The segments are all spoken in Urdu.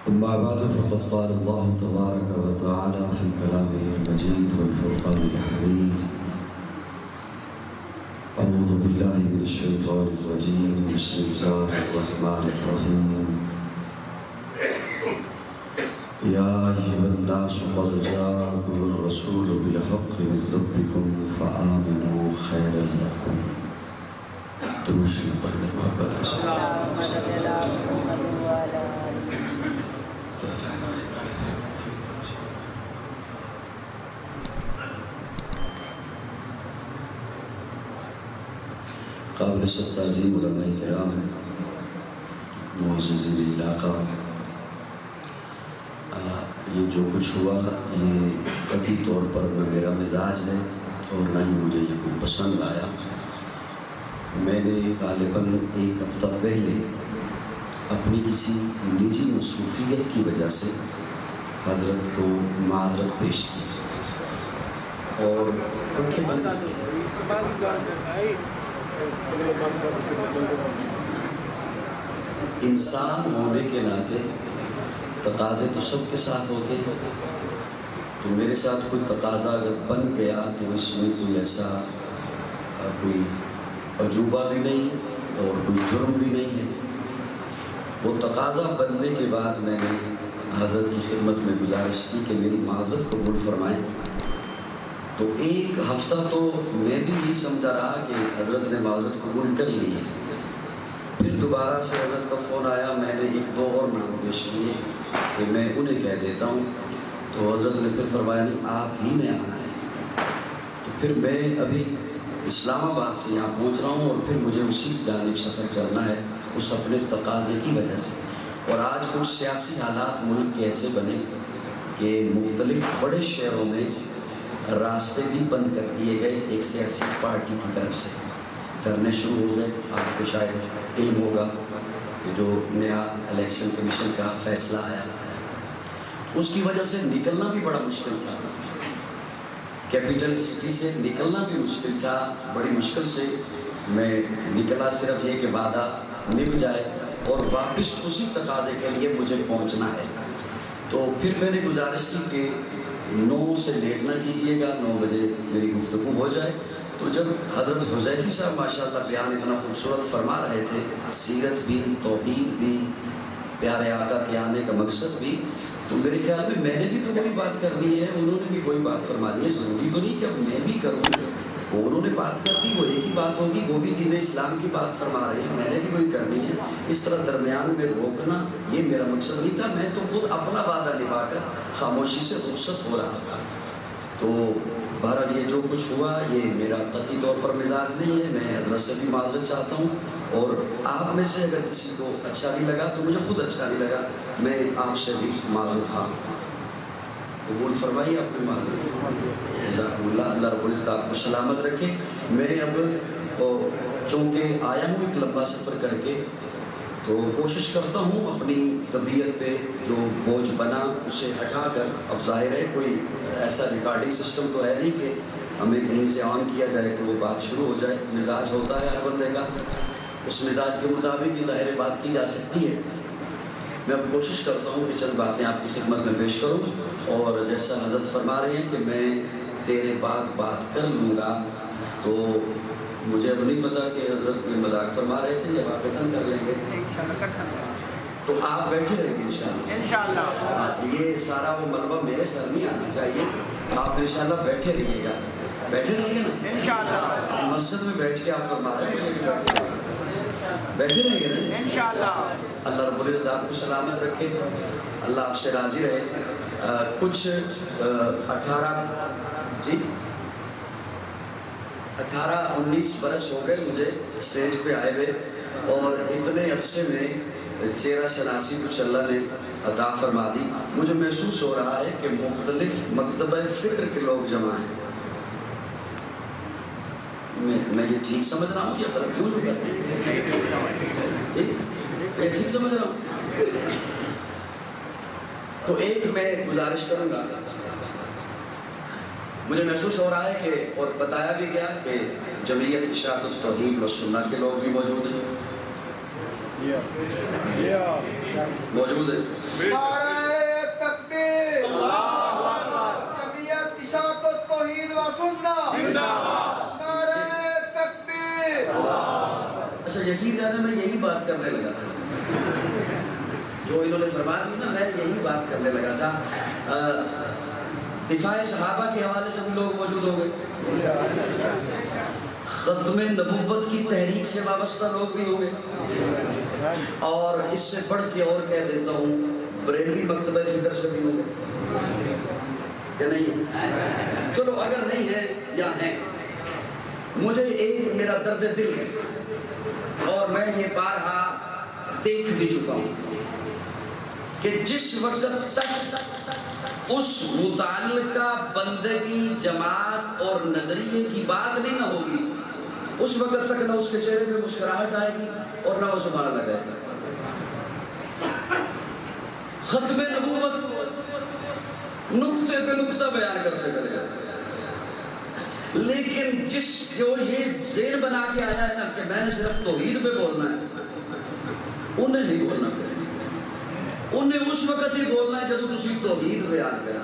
أما بعد فقد قال الله تبارك وتعالى في كلامه المجيد والفرقان الحميد أعوذ بالله من الشيطان الرجيم بسم الله الرحمن الرحيم يا أيها الناس قد جاءكم الرسول بالحق من ربكم فآمنوا خيرا لكم دروشی پڑھنے محبت قابل تعظیم علماء کرام معززین علاقہ، یہ جو کچھ ہوا یہ قطعی طور پر نہ میرا مزاج ہے اور نہ ہی مجھے یہ کوئی پسند آیا۔ میں نے غالباً ایک ہفتہ پہلے اپنی کسی نجی مصروفیت کی وجہ سے حضرت کو معذرت پیش کی اور آنکھیں بند انسان ہونے کے ناطے تقاضے تو سب کے ساتھ ہوتے ہیں، تو میرے ساتھ کوئی تقاضا اگر بن گیا تو اس میں کوئی ایسا کوئی عجوبہ بھی نہیں اور کوئی جرم بھی نہیں ہے۔ وہ تقاضا بننے کے بعد میں نے حضرت کی خدمت میں گزارش کی کہ میری معذرت قبول فرمائیں۔ تو ایک ہفتہ تو میں بھی یہ سمجھا رہا کہ حضرت نے معذرت قبول کر لی ہے۔ پھر دوبارہ سے حضرت کا فون آیا، میں نے ایک دو اور نام پیش کیے کہ میں انہیں کہہ دیتا ہوں، تو حضرت نے پھر فرمایا نہیں آپ ہی نے آنا ہے۔ تو پھر میں ابھی اسلام آباد سے یہاں پہنچ رہا ہوں اور پھر مجھے اسی جانب سفر کرنا ہے اس اپنے تقاضے کی وجہ سے۔ اور آج کچھ سیاسی حالات ملک کے ایسے بنے کہ مختلف بڑے شہروں میں راستے بھی بند کر دیے گئے ایک سیاسی پارٹی کی طرف سے، دھرنے شروع ہو گئے۔ آپ کو شاید علم ہوگا کہ جو نیا الیکشن کمیشن کا فیصلہ آیا اس کی وجہ سے نکلنا بھی بڑا مشکل تھا، کیپٹل سٹی سے نکلنا بھی مشکل تھا۔ بڑی مشکل سے میں نکلا، صرف یہ کہ وعدہ نبھ جائے اور واپس اسی تقاضے کے لیے مجھے پہنچنا ہے۔ تو پھر میں نے گزارش کی کہ 9 سے لیٹ نہ کیجیے گا، 9 بجے میری گفتگو ہو جائے۔ تو جب حضرت حذیفی صاحب ماشاءاللہ بیان اتنا خوبصورت فرما رہے تھے، سیرت بھی، توحید بھی، پیارے آقا کے آنے کا مقصد بھی، تو میرے خیال میں نے بھی تو وہی بات کرنی ہے، انہوں نے بھی وہی بات فرمانی ہے۔ ضروری تو نہیں کہ اب میں بھی کروں، وہ انہوں نے بات کر دی وہ ایک ہی بات ہوگی، وہ بھی دین اسلام کی بات فرما رہے ہیں، میں نے بھی وہی کرنی ہے۔ اس طرح درمیان میں روکنا یہ میرا مقصد نہیں تھا، میں تو خود اپنا وعدہ نبھا کر خاموشی سے رخصت ہو رہا تھا۔ تو بہرحال یہ جو کچھ ہوا یہ میرا قطعی طور پر مزاج نہیں ہے، میں حضرت سے بھی معذرت چاہتا ہوں، اور آپ میں سے اگر کسی کو اچھا نہیں لگا تو مجھے خود اچھا نہیں لگا، میں آپ سے بھی معذرت ہاں قبول فرمائیے اپنے معذرت۔ جزاکم اللہ، اللہ رب العزت آپ کو سلامت رکھے۔ میں اب چونکہ آیا ہوں ایک لمبا سفر کر کے، تو کوشش کرتا ہوں اپنی طبیعت پہ جو بوجھ بنا اسے ہٹا کر، اب ظاہر ہے کوئی ایسا ریکارڈنگ سسٹم تو ہے نہیں کہ ہمیں کہیں سے آن کیا جائے تو وہ بات شروع ہو جائے، مزاج ہوتا ہے ہر بندے کا، اس مزاج کے مطابق ہی ظاہر بات کی جا سکتی ہے۔ میں اب کوشش کرتا ہوں کہ چند باتیں آپ کی خدمت میں پیش کروں، اور جیسا حضرت فرما رہے ہیں کہ میں تیرے بعد بات کر لوں گا، تو مجھے اب نہیں پتا کہ حضرت کوئی مذاق فرما رہے تھے یا واقعتاً کر لیں گے، تو آپ بیٹھے رہیں گے انشاءاللہ۔ یہ سارا وہ ملبہ میرے سر نہیں آنا چاہیے، آپ انشاءاللہ بیٹھے رہیے گا، بیٹھے رہیں گے نا انشاءاللہ۔ مسجد میں بیٹھ کے آپ فرما رہے ہیں، بیٹھے رہیں گے نا انشاءاللہ۔ اللہ رب العزت آپ کو سلامت رکھے، اللہ آپ سے راضی رہے۔ کچھ 18-19 برس ہو گئے مجھے اسٹیج پہ آئے ہوئے، اور اتنے عرصے میں چہرہ شناسی کچھ اللہ نے عطا فرما دی۔ مجھے محسوس ہو رہا ہے کہ مختلف مکتبہ فکر کے لوگ جمع ہیں۔ میں یہ ٹھیک سمجھ رہا ہوں یا کنفیوز ہو گیا؟ میں ٹھیک سمجھ رہا ہوں؟ تو ایک میں گزارش کروں گا، مجھے محسوس ہو رہا ہے کہ، اور بتایا بھی گیا کہ جمعیت اشاعت التوحید و سنہ کے لوگ بھی موجود ہیں، موجود ہے؟ نعرہ تکبیر، جمعیت اشاعت التوحید و سنت، نعرہ تکبیر۔ اچھا یقین جانے میں یہی بات کرنے لگا تھا جو انہوں نے فرما دی نا، میں یہی بات کرنے لگا تھا۔ دفاع صحابہ کے حوالے سے بھی لوگ موجود ہو گئے، ختم نبوت کی تحریک سے وابستہ لوگ بھی ہو گئے، اور اس سے بڑھ کے اور کہہ دیتا ہوں بریلوی مکتبہ فکر سے بھی ہو گئے کہ نہیں؟ چلو اگر نہیں ہے یا ہے، مجھے ایک میرا درد دل ہے اور میں یہ بارہا دیکھ بھی چکا ہوں کہ جس وقت تک اس متعلقہ بندگی جماعت اور نظریے کی بات نہیں نہ ہوگی، اس وقت تک نہ اس کے چہرے پہ مسکراہٹ آئے گی اور نہ وہ زبان لگائے گا۔ ختم نبوت نقطے پہ نقطہ بیان کرتے چلے گا، لیکن جو یہ ذہن بنا کے آیا ہے نا کہ میں نے صرف توحید پہ بولنا ہے، انہیں نہیں بولنا پھر، انہیں اس وقت ہی بولنا ہے جب تسی توحید بیان کرتے ہیں۔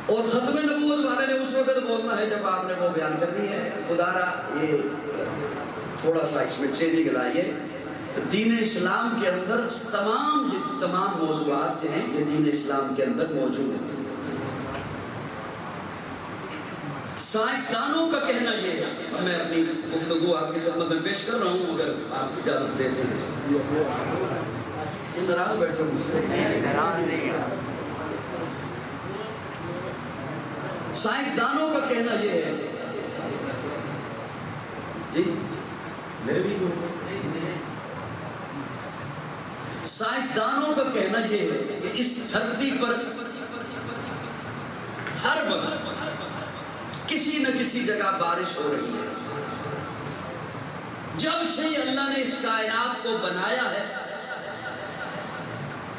اور ختم نبوت والے نے اس وقت بولنا ہے جب آپ نے وہ بیان کرنی ہے۔ خدا را یہ تھوڑا سا اس میں چینجنگ لائیے، دین اسلام کے اندر تمام موضوعات جو ہیں یہ دین اسلام کے اندر موجود ہیں۔ سائنسدانوں کا کہنا یہ ہے، میں اپنی گفتگو آپ کی خدمت میں پیش کر رہا ہوں اگر آپ اجازت دیتے ہیں۔ ناراض بیٹھے سائنسدانوں کا کہنا یہ ہے جی، سائنسدانوں کا کہنا یہ ہے کہ اس دھرتی پر ہر وقت کسی نہ کسی جگہ بارش ہو رہی ہے۔ جب سے اللہ نے اس کائنات کو بنایا ہے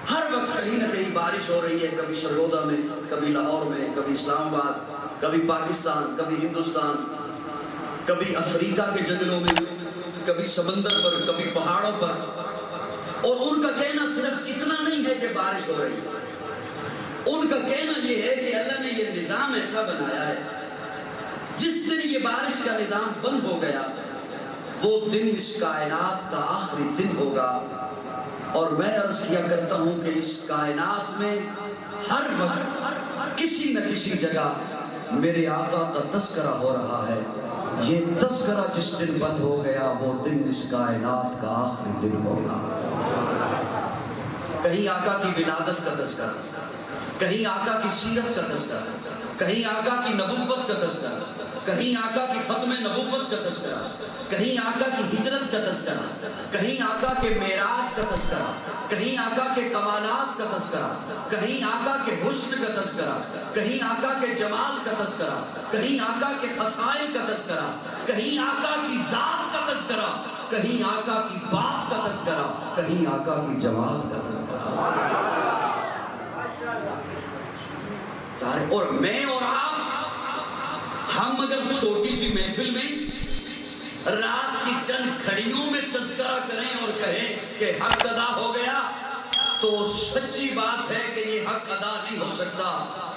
ہر وقت کہیں نہ کہیں بارش ہو رہی ہے، کبھی سرگودا میں، کبھی لاہور میں، کبھی اسلام آباد، کبھی پاکستان، کبھی ہندوستان، کبھی افریقہ کے جنگلوں میں، کبھی سمندر پر، کبھی پہاڑوں پر۔ اور ان کا کہنا صرف اتنا نہیں ہے کہ بارش ہو رہی ہے، ان کا کہنا یہ ہے کہ اللہ نے یہ نظام ایسا بنایا ہے جس دن یہ بارش کا نظام بند ہو گیا وہ دن اس کائنات کا آخری دن ہوگا۔ اور میں عرض کیا کرتا ہوں کہ اس کائنات میں ہر وقت کسی نہ کسی جگہ میرے آقا کا تذکرہ ہو رہا ہے۔ یہ تذکرہ جس دن بند ہو گیا وہ دن اس کائنات کا آخری دن ہوگا۔ کہیں آقا کی ولادت کا تذکرہ، کہیں آقا کی سیرت کا تذکرہ، کہیں آقا کی نبوت کا تذکرہ، کہیں آقا کی ختم نبوت کا تذکرہ، کہیں آقا کی ہجرت کا تذکرہ، کہیں آقا کے معراج کا تذکرہ، کہیں آقا کے کمالات کا تذکرہ، کہیں آقا کے حسن کا تذکرہ، کہیں آقا کے جمال کا تذکرہ، کہیں آقا کے خصائل کا تذکرہ، کہیں آقا کی ذات کا تذکرہ، کہیں آقا کی بات کا تذکرہ، کہیں آقا کی جماعت کا تذکرہ۔ اور میں اور آپ ہم اگر چھوٹی سی محفل میں رات کی چند گھڑیوں میں تذکرہ کریں اور کہیں کہ حق ادا ہو گیا تو سچی بات ہے کہ یہ حق ادا نہیں ہو سکتا۔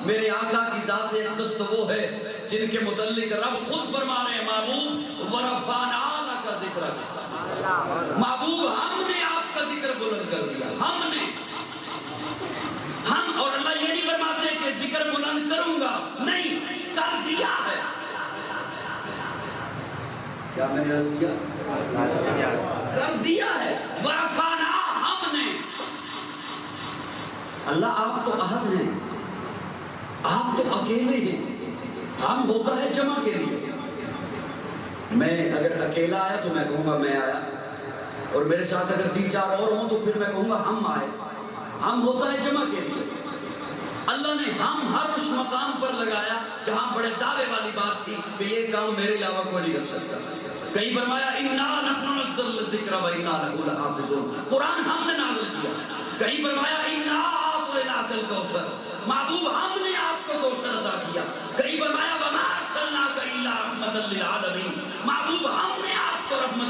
میرے آقا کی ذات اقدس تو وہ ہے جن کے متعلق رب خود فرما رہے ہیں محبوب ورفعنا لک ذکرک، محبوب ہم نے آپ کا ذکر بلند کر دیا، ہم نے، ہم، اور اللہ یہ نہیں فرماتے کہ ذکر بلند کروں گا، نہیں، کر دیا ہے۔ کیا میں نے عرض کیا؟ کر دیا ہے، ورفعنا، ہم نے۔ اللہ آپ تو احد ہیں، آپ تو اکیلے ہیں، ہم ہوتا ہے جمع کے لیے۔ میں اگر اکیلا آیا تو میں کہوں گا میں آیا، اور میرے ساتھ اگر 3-4 اور ہوں تو پھر میں کہوں گا ہم آئے۔ ہم ہوتا ہے جمع کے لیے۔ اللہ نے ہم ہر اس مقام پر لگایا جہاں بڑے دعوے والی بات تھی کہ یہ کام میرے علاوہ کوئی نہیں کر سکتا۔ کہیں فرمایا اِنَّا نَحْنُ نَزَّلْنَا الذِّكْرَ وَإِنَّا لَهُ لَحَافِظُونَ، قرآن ہم نے نازل کیا۔ کہیں فرمایا اِنَّا أَعْطَيْنَاكَ الْكَوْثَرَ، محبوب ہم نے آپ کو کوثر عطا کیا۔ کہیں فرمایا وَمَا أَرْسَلْنَاكَ إِلَّا رَحْمَةً لِلْعَالَمِينَ، محبوب ہم نے آپ کو رحمت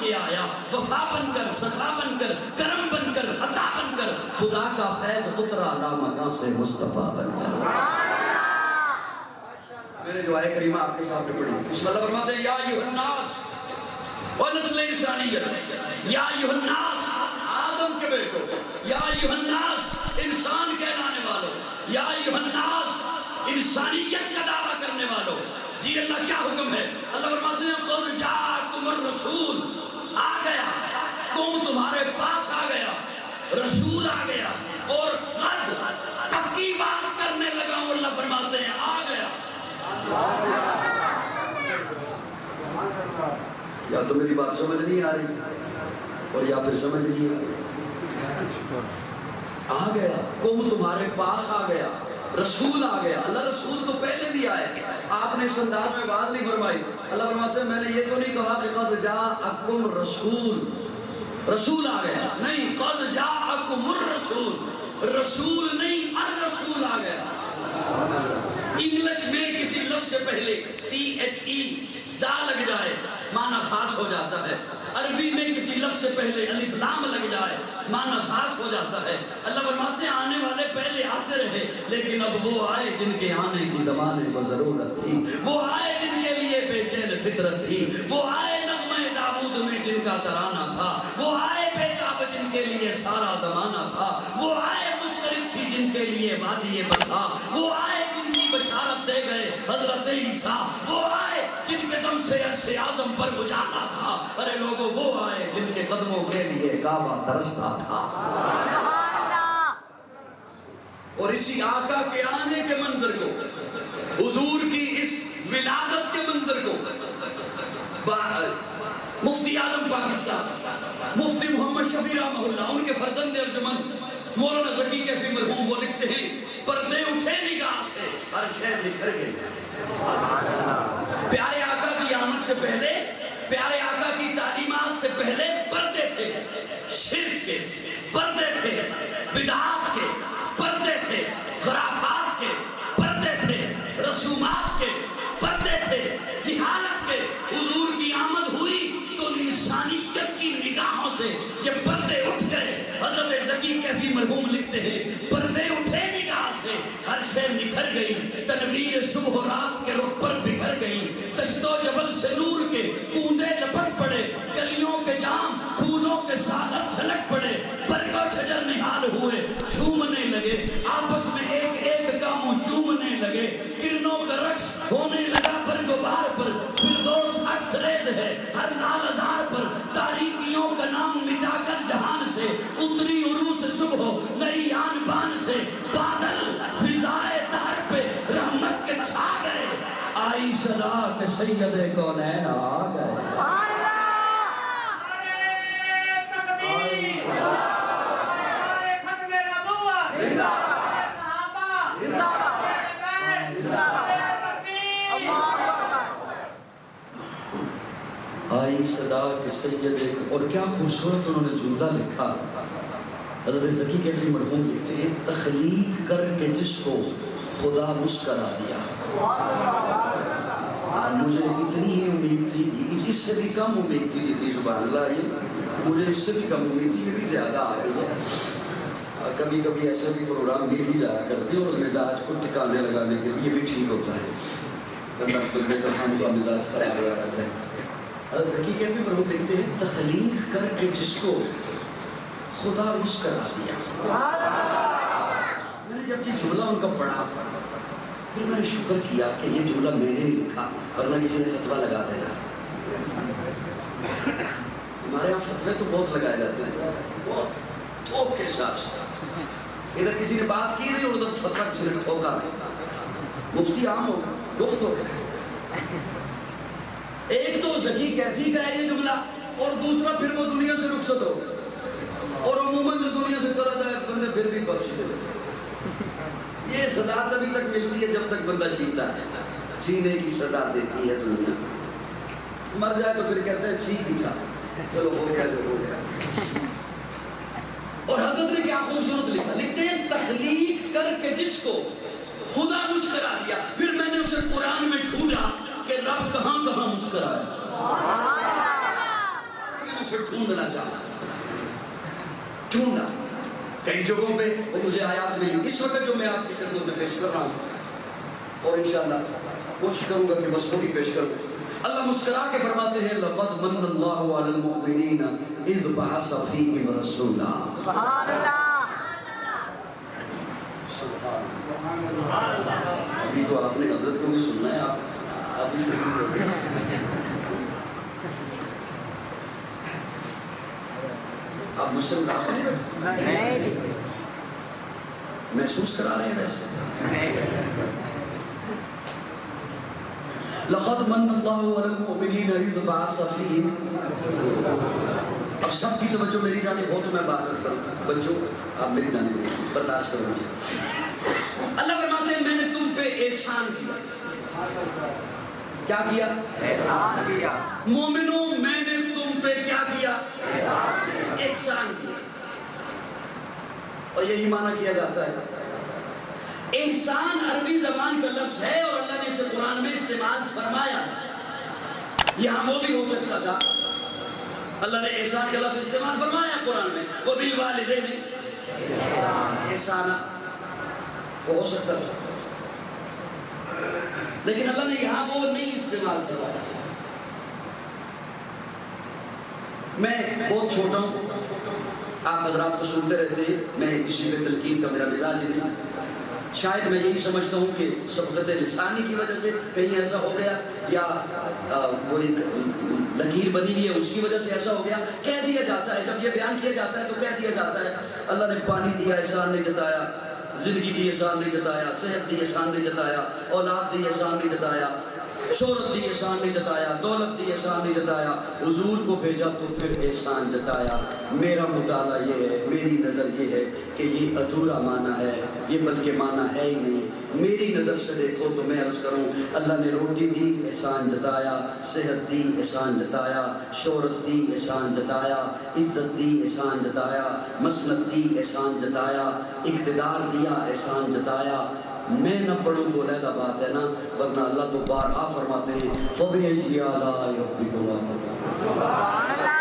کے آیا، وفا بن کر، سخا بن کر، کرم بن کر، عطا بن کر، خدا کا فیض اترا لامکاں سے مصطفیٰ بن کر۔ میں نے جو آیت کریمہ آپ کے سامنے پڑھی، بسم اللہ فرماتے ہیں یا ایھا الناس، اور نسل انسانیت، یا ایھا الناس آدم کے بیٹو، یا ایھا الناس انسان کہلانے والوں، یا ایھا الناس انسانیت کا دعویٰ کرنے والوں۔ جی اللہ کیا حکم ہے؟ اللہ فرماتے ہیں قد جاءکم الرسول، آ گیا، قوم تمہارے پاس آ گیا، رسول آ گیا، اور قد پکی بات کرنے لگا ہوں، اللہ فرماتے ہیں آ گیا۔ یا تو میری بات سمجھ نہیں آ رہی اور یا پھر سمجھ نہیں آ رہی۔ آ گیا، قوم تمہارے پاس آ گیا، رسول آ گیا۔ اللہ رسول تو پہلے بھی آئے، آپ نے اس انداز میں بات نہیں فرمائی۔ اللہ فرماتے ہیں میں نے یہ تو نہیں کہا کہ قد جاءکم رسول، رسول آ گیا، نہیں، قد جاءکم الرسول، رسول نہیں الرسول آ گیا۔ انگلش میں کسی لفظ سے پہلے THE دا لگ جائے معنی خاص ہو جاتا ہے، عربی میں کسی لفظ سے پہلے الف لام لگ جائے معنی خاص ہو جاتا ہے۔ اللہ فرماتے ہیں آنے والے پہلے آتے رہے، لیکن اب وہ آئے جن کے آنے کی زمانے کو ضرورت تھی، وہ آئے جن کے لیے بے چین فطرت تھی، وہ آئے نغمہ داؤد میں جن کا ترانہ تھا، وہ آئے بیتاب جن کے لیے سارا زمانہ تھا، وہ آئے مشترک تھی جن کے لیے وادی بتا، وہ آئے جن کی بشارت دے گئے حضرت عیسیٰ، وہ آئے جن کے دم سے عرش اعظم پر اجالا تھا، ارے لوگوں وہ آئے جن کے قدموں کے لیے کعبہ ترستا تھا۔ اور اسی آقا کے آنے کے منظر کو، حضور کی اس ولادت کے منظر کو مفتی اعظم پاکستان مفتی محمد شفیع رحمہ اللہ، ان کے فرزند ارجمند مولانا ذکی کیفی مرحوم، وہ لکھتے ہیں پردے اٹھے نگاہ سے ہر شے نکھر گئی۔ پیارے آقا کی آمد سے پہلے، پیارے آقا کی تعلیمات سے پہلے پردے تھے، شرک کے پردے تھے، بدعات کے پردے تھے، خرافات کے پردے تھے، رسومات کے پردے تھے، جہالت کے۔ حضور کی آمد ہوئی تو انسانیت کی نگاہوں سے یہ پردے اٹھ گئے۔ حضرت ذکی کیفی مرحوم لکھتے ہیں پردے اٹھے نگاہ سے ہر شے نکھر گئی، تنویر صبح و رات کے رخ پر بکھر گئی، دشت و جبل سے نور کے کوندے لپٹ پڑے، کلیوں کے جام پھولوں کے ساغر چھلک پڑے، برگ و شجر نہال ہوئے جھومنے لگے، آپس میں ایک ایک کا منہ چومنے لگے، کرنوں کا رقص ہونے لگا برگ و بہار پر، فردوس عکس ریز ہے ہر لال ازار پر، تاریکیوں کا نام مٹا کر جہان سے اتری عروس صبح نئی آن بان سے، بادل فضائے دہر پہ رحمت کے چھا گئے، آئی صدا کہ سید کونین آ گئے۔ آئی صدا کہ سید، اور کیا خوبصورت انہوں نے جملہ لکھا۔ حضرت ذکی کیفی مرحوم لکھتے ہیں تخلیق کر کے جس کو خدا مسکرا دیا۔ مجھے اتنی ہی امید تھی، اس سے بھی کم امید تھی، جتنی سبحان اللہ یہ مجھے اس سے بھی کم امید تھی، یہ بھی زیادہ آ گئی ہے۔ کبھی کبھی ایسے بھی پروگرام مل ہی جایا کرتے ہیں اور مزاج کو ٹکانے لگانے کے لیے بھی ٹھیک ہوتا ہے، بندہ بے طرح کا مزاج خراب ہوا رہتا ہے۔ حضرت ذکی کیفی مرحوم لکھتے ہیں تخلیق کر کے جس کو خدا مسکرا دیا۔ میں نے جب یہ جملہ ان کا پڑھا پھر میں نے شکر کیا کہ یہ جملہ میں نے لکھا، ورنہ کسی نے فتویٰ لگا دینا۔ ہمارے یہاں فتوے تو بہت لگائے جاتے ہیں، بہت ٹھوک کے حساب سے، ادھر کسی نے بات کی نہیں اور ادھر فتویٰ کسی نے ٹھوکا نہیں، مفتی عام ہو گفت ہو گئے۔ ایک تو ذکی کیفی کا ہے یہ جملہ، اور دوسرا پھر وہ دنیا سے رخصت ہو، اور عموماً جو دنیا سے چلا جائے بندے پھر بھی بخش دے۔ یہ سزا تبھی تک ملتی ہے جب تک بندہ جیتا ہے، جینے کی سزا دیتی ہے دنیا، مر جائے تو پھر کہتے ہیں ٹھیک ہی تھا، چلو ہو گیا جو ہو گیا۔ اور حضرت نے کیا خوبصورت لکھا، لکھتے ہیں تخلیق کر کے جس کو خدا مسکرا دیا۔ پھر میں نے اسے قرآن میں ڈھونڈا کہ رب کہاں کہاں مسکرایا۔ سے ڈھونڈنا چاہا، ڈھونڈا کئی جگہوں پہ وہ مجھے آیات ملی اس وقت جو میں آپ کی خدمت میں پیش کر رہا ہوں، اور انشاءاللہ کوشش کروں گا کہ بس وہی پیش کروں۔ اللہ مسکرا کے فرماتے ہیں لَقَدْ مَنَّ اللَّهُ عَلَى الْمُؤْمِنِينَ إِذْ بَعَثَ فِيهِمْ رَسُولًا۔ سبحان اللہ، ابھی تو آپ نے حضرت کو بھی سننا ہے، آپ بھی سنیں۔ آپ مجھ سے مدافع نہیں بیٹھے، نہیں جی، محسوس کرا رہے ہیں ویسے۔ لَقَدْ مَنَّ اللَّهُ عَلَى الْمُؤْمِنِينَ إِذْ بَعَثَ فِيهِمْ۔ اب سب کی توجہ میری جانب ہو تو میں بات عرض کروں، بچوں آپ میری جانب برداشت کرو۔ اللہ فرماتے ہیں میں نے تم پہ احسان کیا۔ کیا کیا؟ احسان کیا، مومنوں میں نے تم پہ کیا کیا؟ احسان کیا۔ اور یہی معنی کیا جاتا ہے۔ احسان عربی زبان کا لفظ ہے اور اللہ نے اسے قرآن میں استعمال فرمایا۔ یہاں وہ بھی ہو سکتا تھا، اللہ نے احسان کا لفظ استعمال فرمایا قرآن میں، وہ بالوالدین احسانا، وہ ہو سکتا تھا، لیکن اللہ نے یہاں وہ نہیں استعمال فرمایا۔ میں بہت چھوٹا ہوں، آپ حضرات کو سنتے رہتے ہیں، میں کسی پہ تلقین کا میرا مزاج ہی نہیں، شاید میں یہی سمجھتا ہوں کہ سبقت لسانی کی وجہ سے کہیں ایسا ہو گیا، یا وہ ایک لکیر بنی ہوئی ہے اس کی وجہ سے ایسا ہو گیا۔ کہہ دیا جاتا ہے، جب یہ بیان کیا جاتا ہے تو کہہ دیا جاتا ہے اللہ نے پانی دیا احسان نہیں جتایا، زندگی دی احسان نہیں جتایا، صحت دی احسان نہیں جتایا، اولاد دی احسان نہیں جتایا، شہرت دی احسان نہیں جتایا، دولت دی احسان نہیں جتایا، حضور کو بھیجا تو پھر احسان جتایا۔ میرا مطالعہ یہ ہے، میری نظر یہ ہے کہ یہ ادھورا معنی ہے، یہ بلکہ معنی ہے ہی نہیں۔ میری نظر سے دیکھو تو میں عرض کروں اللہ نے روٹی دی احسان جتایا، صحت دی احسان جتایا، شہرت دی احسان جتایا، عزت دی احسان جتایا، مسند دی احسان جتایا، اقتدار دیا احسان جتایا۔ میں نہ پڑھوں تو علیحدہ بات ہے نا، ورنہ اللہ تو بارہا فرماتے ہیں فَبِأَيِّ آلَاءِ رَبِّكُمَا تُكَذِّبَانِ۔ سبحان اللہ،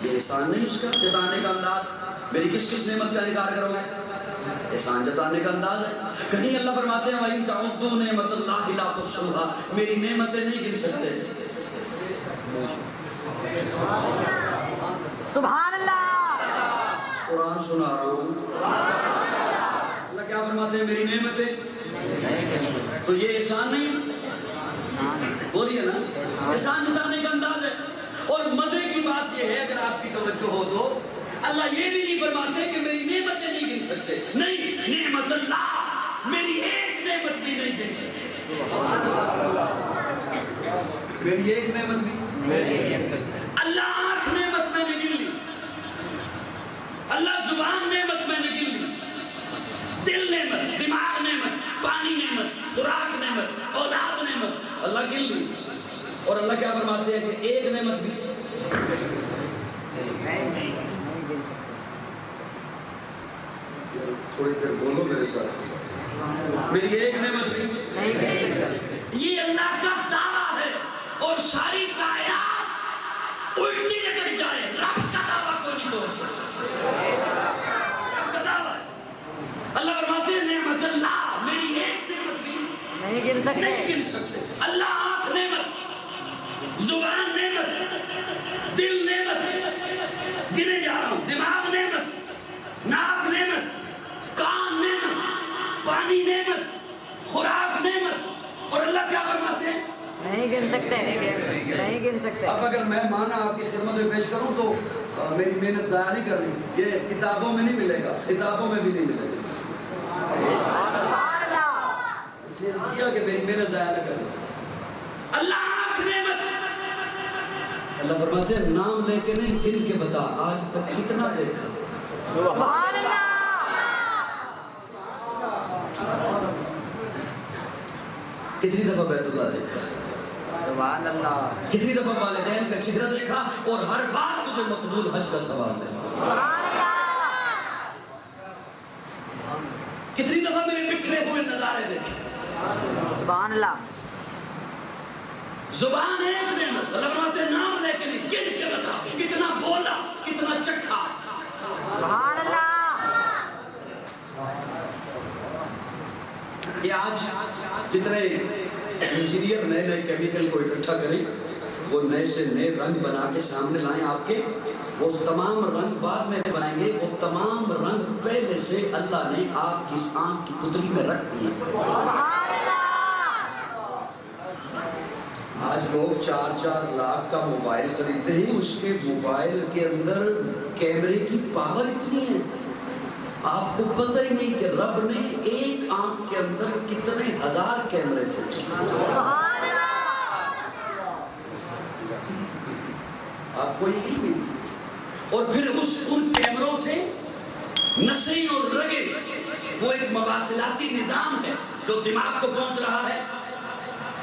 یہ احسان نہیں اس کا جتانے کا انداز، میری کس کس نعمت کا انکار کرو گے؟ احسان جتانے کا انداز ہے۔ کہیں اللہ فرماتے ہیں وَإِن تَعُدُّوا نِعْمَتَ اللَّهِ لَا تُحْصُوهَا، میری نعمتیں نہیں گن سکتے۔ سبحان اللہ، قرآن سنا رہا ہوں، اللہ کیا فرماتے ہیں میری نعمتیں، تو یہ احسان نہیں ہو رہی ہے نا، احسان جتانے کا انداز ہے۔ اور مزے کی بات یہ ہے اگر آپ کی توجہ ہو تو اللہ یہ بھی نہیں فرماتے کہ میری نعمتیں نہیں گن سکتے، نہیں، نعمت اللہ، میری ایک نعمت بھی نہیں گن سکتے، میری ایک نعمت بھی اللہ آنکھ نعمت میں نے گن لی، اللہ زبان نعمت میں نے گن لی، دل نعمت، دماغ نعمت، پانی نعمت، خوراک نعمت، اولاد نعمت، اللہ گن لی۔ اور اللہ کیا فرماتے ہیں کہ ایک نعمت بھی تھوڑی دیر بولو میرے ساتھ، میری ایک نعمت بھی، یہ اللہ کا دعویٰ ہے اور ساری کائنات الٹی لٹک جائے، رب کا دعویٰ کوئی نہیں توڑ سکتا، رب کا دعویٰ ہے۔ اللہ فرماتے ہیں نعمت اللہ، میری ایک نعمت بھی نہیں گن سکتے، نہیں گن سکتے۔ اللہ آنکھ نعمت، زبان نعمت، دل نعمت، گنے جا رہا ہوں، دماغ نعمت، ناک نعمت، کان نعمت، پانی نعمت، خوراک نعمت، اور اللہ کیا فرماتے ہیں نہیں گن سکتے، نہیں گن سکتے۔ اب اگر میں معنی آپ کی خدمت میں پیش کروں تو میری محنت ضائع نہیں کرنی، یہ کتابوں میں نہیں ملے گا، خطابوں میں بھی نہیں ملے گا، سبحان اللہ، اس لیے عرض کیا کہ میری محنت ضائع نہ کرنی۔ اللہ آنکھ نعمت، اللہ فرماتے ہیں نام لے کے نہیں گن کے بتا آج تک کتنا دیکھا۔ سبحان اللہ، کتنی دفعہ بیت اللہ دیکھا، سبحان اللہ، کتنی دفعہ والدین کا چہرہ دیکھا، اور ہر بار تجھے مقبول حج کا ثواب دے، سبحان اللہ، کتنی دفعہ میرے بکھرے ہوئے نظارے دیکھے۔ سبحان اللہ، زبان ایک نعمت، اللہ فرماتے ہیں نام لے کے نہیں گن کے بتا نئے نئے کیمیکل کو اکٹھا کریں، وہ نئے سے نئے رنگ بنا کے سامنے لائیں آپ کے، وہ تمام رنگ بعد میں بنائیں گے، وہ تمام رنگ پہلے سے اللہ نے آپ کی اس آنکھ کی پتلی میں رکھ دیے۔ آج لوگ 4-4 لاکھ کا موبائل خریدتے ہیں، اس کے موبائل کے اندر کیمرے کی پاور اتنی ہے، آپ کو پتہ ہی نہیں کہ رب نے ایک آنکھ کے اندر کتنے ہزار کیمرے فٹ کیے۔ آپ کو یہ علم نہیں، اور پھر ان کیمروں سے نسیں اور رگیں، وہ ایک مواصلاتی نظام ہے جو دماغ کو پہنچ رہا ہے،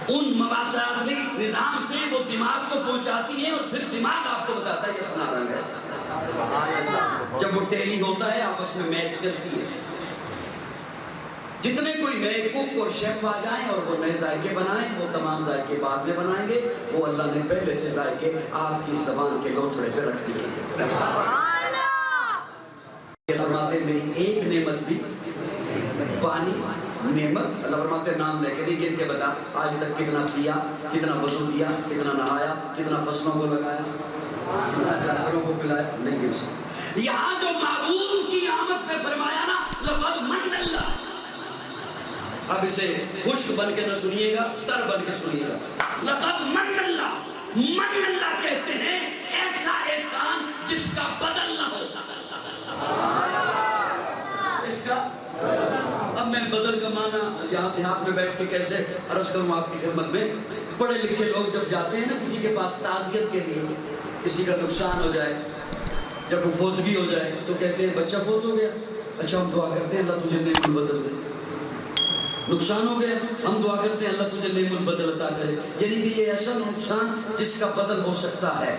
ان مواصلاتی نظام سے وہ دماغ کو پہنچاتی ہے، اور پھر دماغ آپ کو بتاتا ہے یہ فلاں رنگ ہے۔ جب وہ ٹیلی ہوتا ہے آپس میں میچ کرتی ہے، جتنے کوئی نئے کوک اور شیف آ جائیں اور وہ نئے ذائقے بنائیں، وہ تمام ذائقے بعد میں بنائیں گے، وہ اللہ نے پہلے سے ذائقے آپ کی زبان کے لوتھڑے پہ رکھ دیے۔ یہ فرماتے ہیں میری ایک نعمت بھی پانی نعمت، اللہ فرماتے ہیں نام لے کے نہیں گن کے بتا آج تک کتنا پیا، کتنا وضو کیا، کتنا نہایا، کتنا فصلوں کو لگایا، کتنا جانوروں کو پلایا، نہیں گن سکتے۔ یہاں جو معبود کی آمد پہ فرمایا نا لقد من اللہ، اب اسے خشک بن کے نہ سنیے گا، تر بن کے سنیے گا۔ لقد من اللہ، من اللہ کہتے ہیں ایسا احسان جس کا بدل نہ ہو۔ اس کا اب میں بدل کا معنی یہاں دیہات میں بیٹھ کے کیسے عرض کروں آپ کی خدمت میں، پڑھے لکھے لوگ جب جاتے ہیں نا کسی کے پاس تعزیت کے لیے، کسی کا نقصان ہو جائے یا کوئی فوتگی ہو جائے تو کہتے ہیں بچہ فوت ہو گیا، اچھا ہم دعا کرتے ہیں اللہ تجھے نعمت بدل دے۔ نقصان ہو گیا، ہم دعا کرتے ہیں اللہ تجھے نعمت بدل عطا کرے، یعنی کہ یہ ایسا نقصان جس کا بدل ہو سکتا ہے۔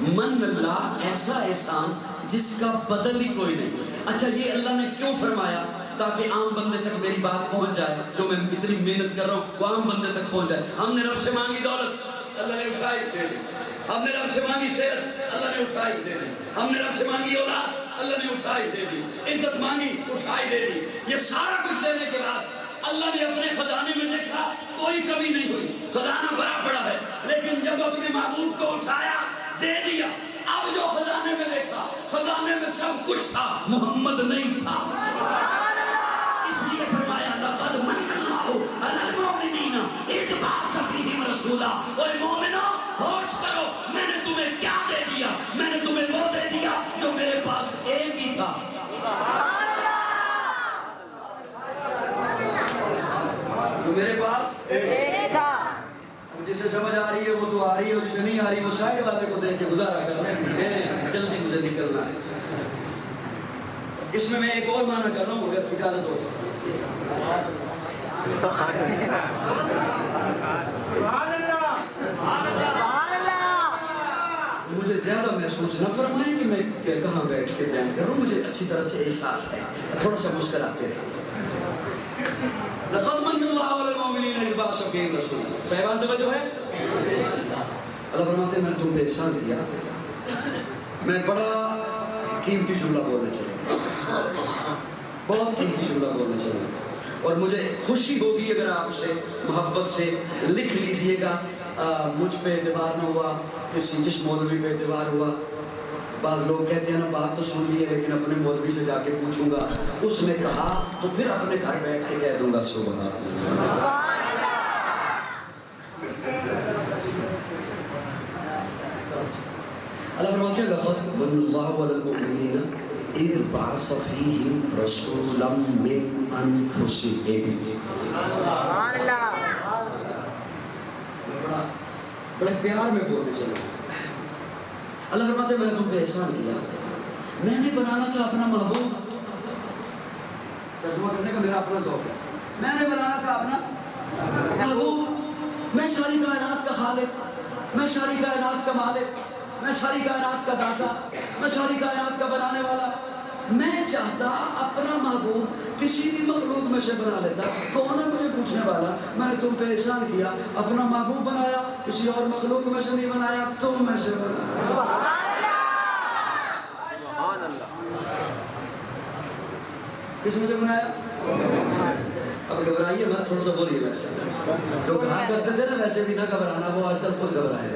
من اللہ ایسا احسان جس کا بدل ہی کوئی نہیں۔ اچھا یہ اللہ نے کیوں فرمایا؟ تاکہ عام بندے تک میری بات پہنچ جائے، جو میں اتنی محنت کر رہا ہوں وہ عام بندے تک پہنچ جائے۔ ہم نے رب سے مانگی دولت، اللہ نے اٹھائی دے دی۔ ہم نے رب سے مانگی صحت، اللہ نے اٹھائی دے دی۔ ہم نے رب سے مانگی اولاد، اللہ نے اٹھائی دے دی۔ عزت مانگی، اٹھائی دے دی۔ یہ سارا کچھ دینے کے بعد اللہ نے اپنے خزانے میں دیکھا کوئی کمی نہیں ہوئی، خزانہ بڑا پڑا ہے، لیکن جب اپنے معبود کو اٹھایا دے دیا، اب جو خزانے میں دیکھا خزانے میں سب کچھ تھا، محمد نہیں تھا۔ اس لیے فرمایا لقد من اللہ علی المؤمنین اذ بعث فیہم رسولا۔ اوے مومنو ہوش کرو، میں نے تمہیں کیا دے دیا؟ میں نے تمہیں وہ دے دیا جو میرے پاس ایک ہی تھا۔ جو میرے پاس ایک تھا۔ جسے سمجھ آ رہی ہے وہ تو آ رہی ہے، اور جسے نہیں آ رہی وہ سائڈ والے کو دیکھ کے گزارا کر رہے ہیں، جلدی مجھے نکلنا ہے۔ اس میں ایک اور معنی کر رہا ہوں اگر اجازت ہو۔ مجھے زیادہ محسوس نہ فرمائیں کہ میں کہاں بیٹھ کے بیان کر رہا ہوں، مجھے اچھی طرح سے احساس ہے، تھوڑا سا مسکراتے رہے۔ لقد من اللہ علی المؤمنین اذ بعث فیہم رسولا۔ صاحبان توجہ ہے؟ اللہ فرماتے ہیں میں نے تم پہ احسان کیا، میں بڑا قیمتی جملہ بولنے چلا، بہت قیمتی جملہ بولنے چلا، اور مجھے خوشی ہوگی اگر آپ اسے محبت سے لکھ لیجئے گا۔ مجھ پہ اعتبار نہ ہوا، کسی جس مولوی پہ اعتبار ہوا۔ بعض لوگ کہتے ہیں نا بات تو سن لی ہے لیکن اپنے مولوی سے جا کے پوچھوں گا، اس نے کہا تو پھر اپنے گھر بیٹھ کے کہہ دوں گا سبحان اللہ۔ اللہ فرماتے ہیں لقد من اللہ علی المؤمنین اذ بعث فیہم رسولا من انفسہم۔ سبحان اللہ۔ بڑے پیار میں بولنے چلے۔ اللہ فرماتے ہیں میں نے تم پہ احسان کیا، میں نے بنانا تھا اپنا محبوب، ترجمہ کرنے کا میرا اپنا ذوق ہے، میں نے بنانا تھا اپنا محبوب، میں ساری کائنات کا خالق، میں ساری کائنات کا مالک، میں ساری کائنات کا داتا، میں ساری کائنات کا بنانے والا۔ میں چاہتا اپنا محبوب کسی بھی مخلوق میں سے بنا لیتا، کون ہے مجھے پوچھنے والا؟ میں نے تم پہ احسان کیا، اپنا محبوب بنایا، کسی اور مخلوق میں سے نہیں بنایا، تم میں سے بنایا۔ کس میں سے بنایا؟ اب گھبرائیے مت، تھوڑا سا بولیے میرے ساتھ. جو کہا کرتے تھے نا ویسے بھی نہ گھبرانا، وہ آج کل خود گھبرائے.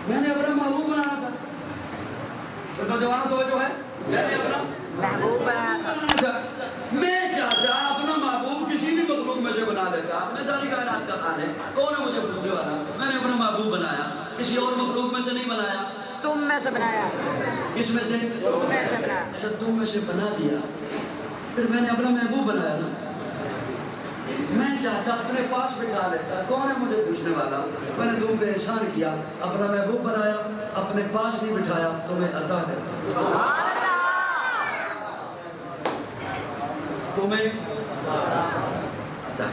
میں نے اپنا محبوب بنانا تھا. تو نوجوانوں توجہ ہے، میں نے اپنا محبوب بنانا تھا. میں چاہتا اپنا محبوب کسی بھی مخلوق میں سے بنا لیتا. آپ نے ساری کائنات کا خالق ہے، کون ہے مجھے پوچھنے والا؟ میں نے اپنا محبوب بنایا، کسی اور مخلوق میں سے نہیں بنایا. تم میں سے بنایا. کس میں سے؟ تم میں سے بنایا. اچھا تم میں سے بنا دیا، پھر میں نے اپنا محبوب بنایا نا. میں چاہتا اپنے پاس بٹھا لیتا، کون ہے مجھے پوچھنے والا؟ میں نے تم پہ احسان کیا، اپنا محبوب بنایا، اپنے پاس نہیں بٹھایا، تمہیں عطا کرتا. سبحان اللہ. تمہیں عطا.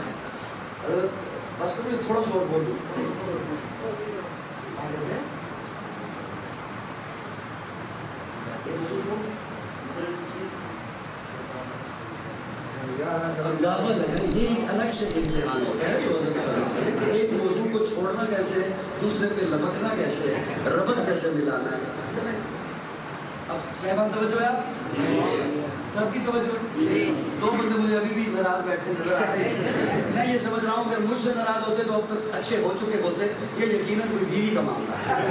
بس تمہیں تھوڑا سا اور بول دوں. اندازہ لگا یہ ایک الگ سے امتحان ہوتا ہے کہ ایک موضوع کو چھوڑنا کیسے ہے، دوسرے پہ لپکنا کیسے ہے، ربط کیسے ملانا ہے. اب صاحبان توجہ ہے آپ سب کی توجہ. دو بندے مجھے ابھی بھی ناراض بیٹھے نظر آ رہے ہیں. میں یہ سمجھ رہا ہوں اگر مجھ سے ناراض ہوتے تو اب تک اچھے ہو چکے ہوتے. یہ یقیناً کوئی بیوی کا معاملہ ہے.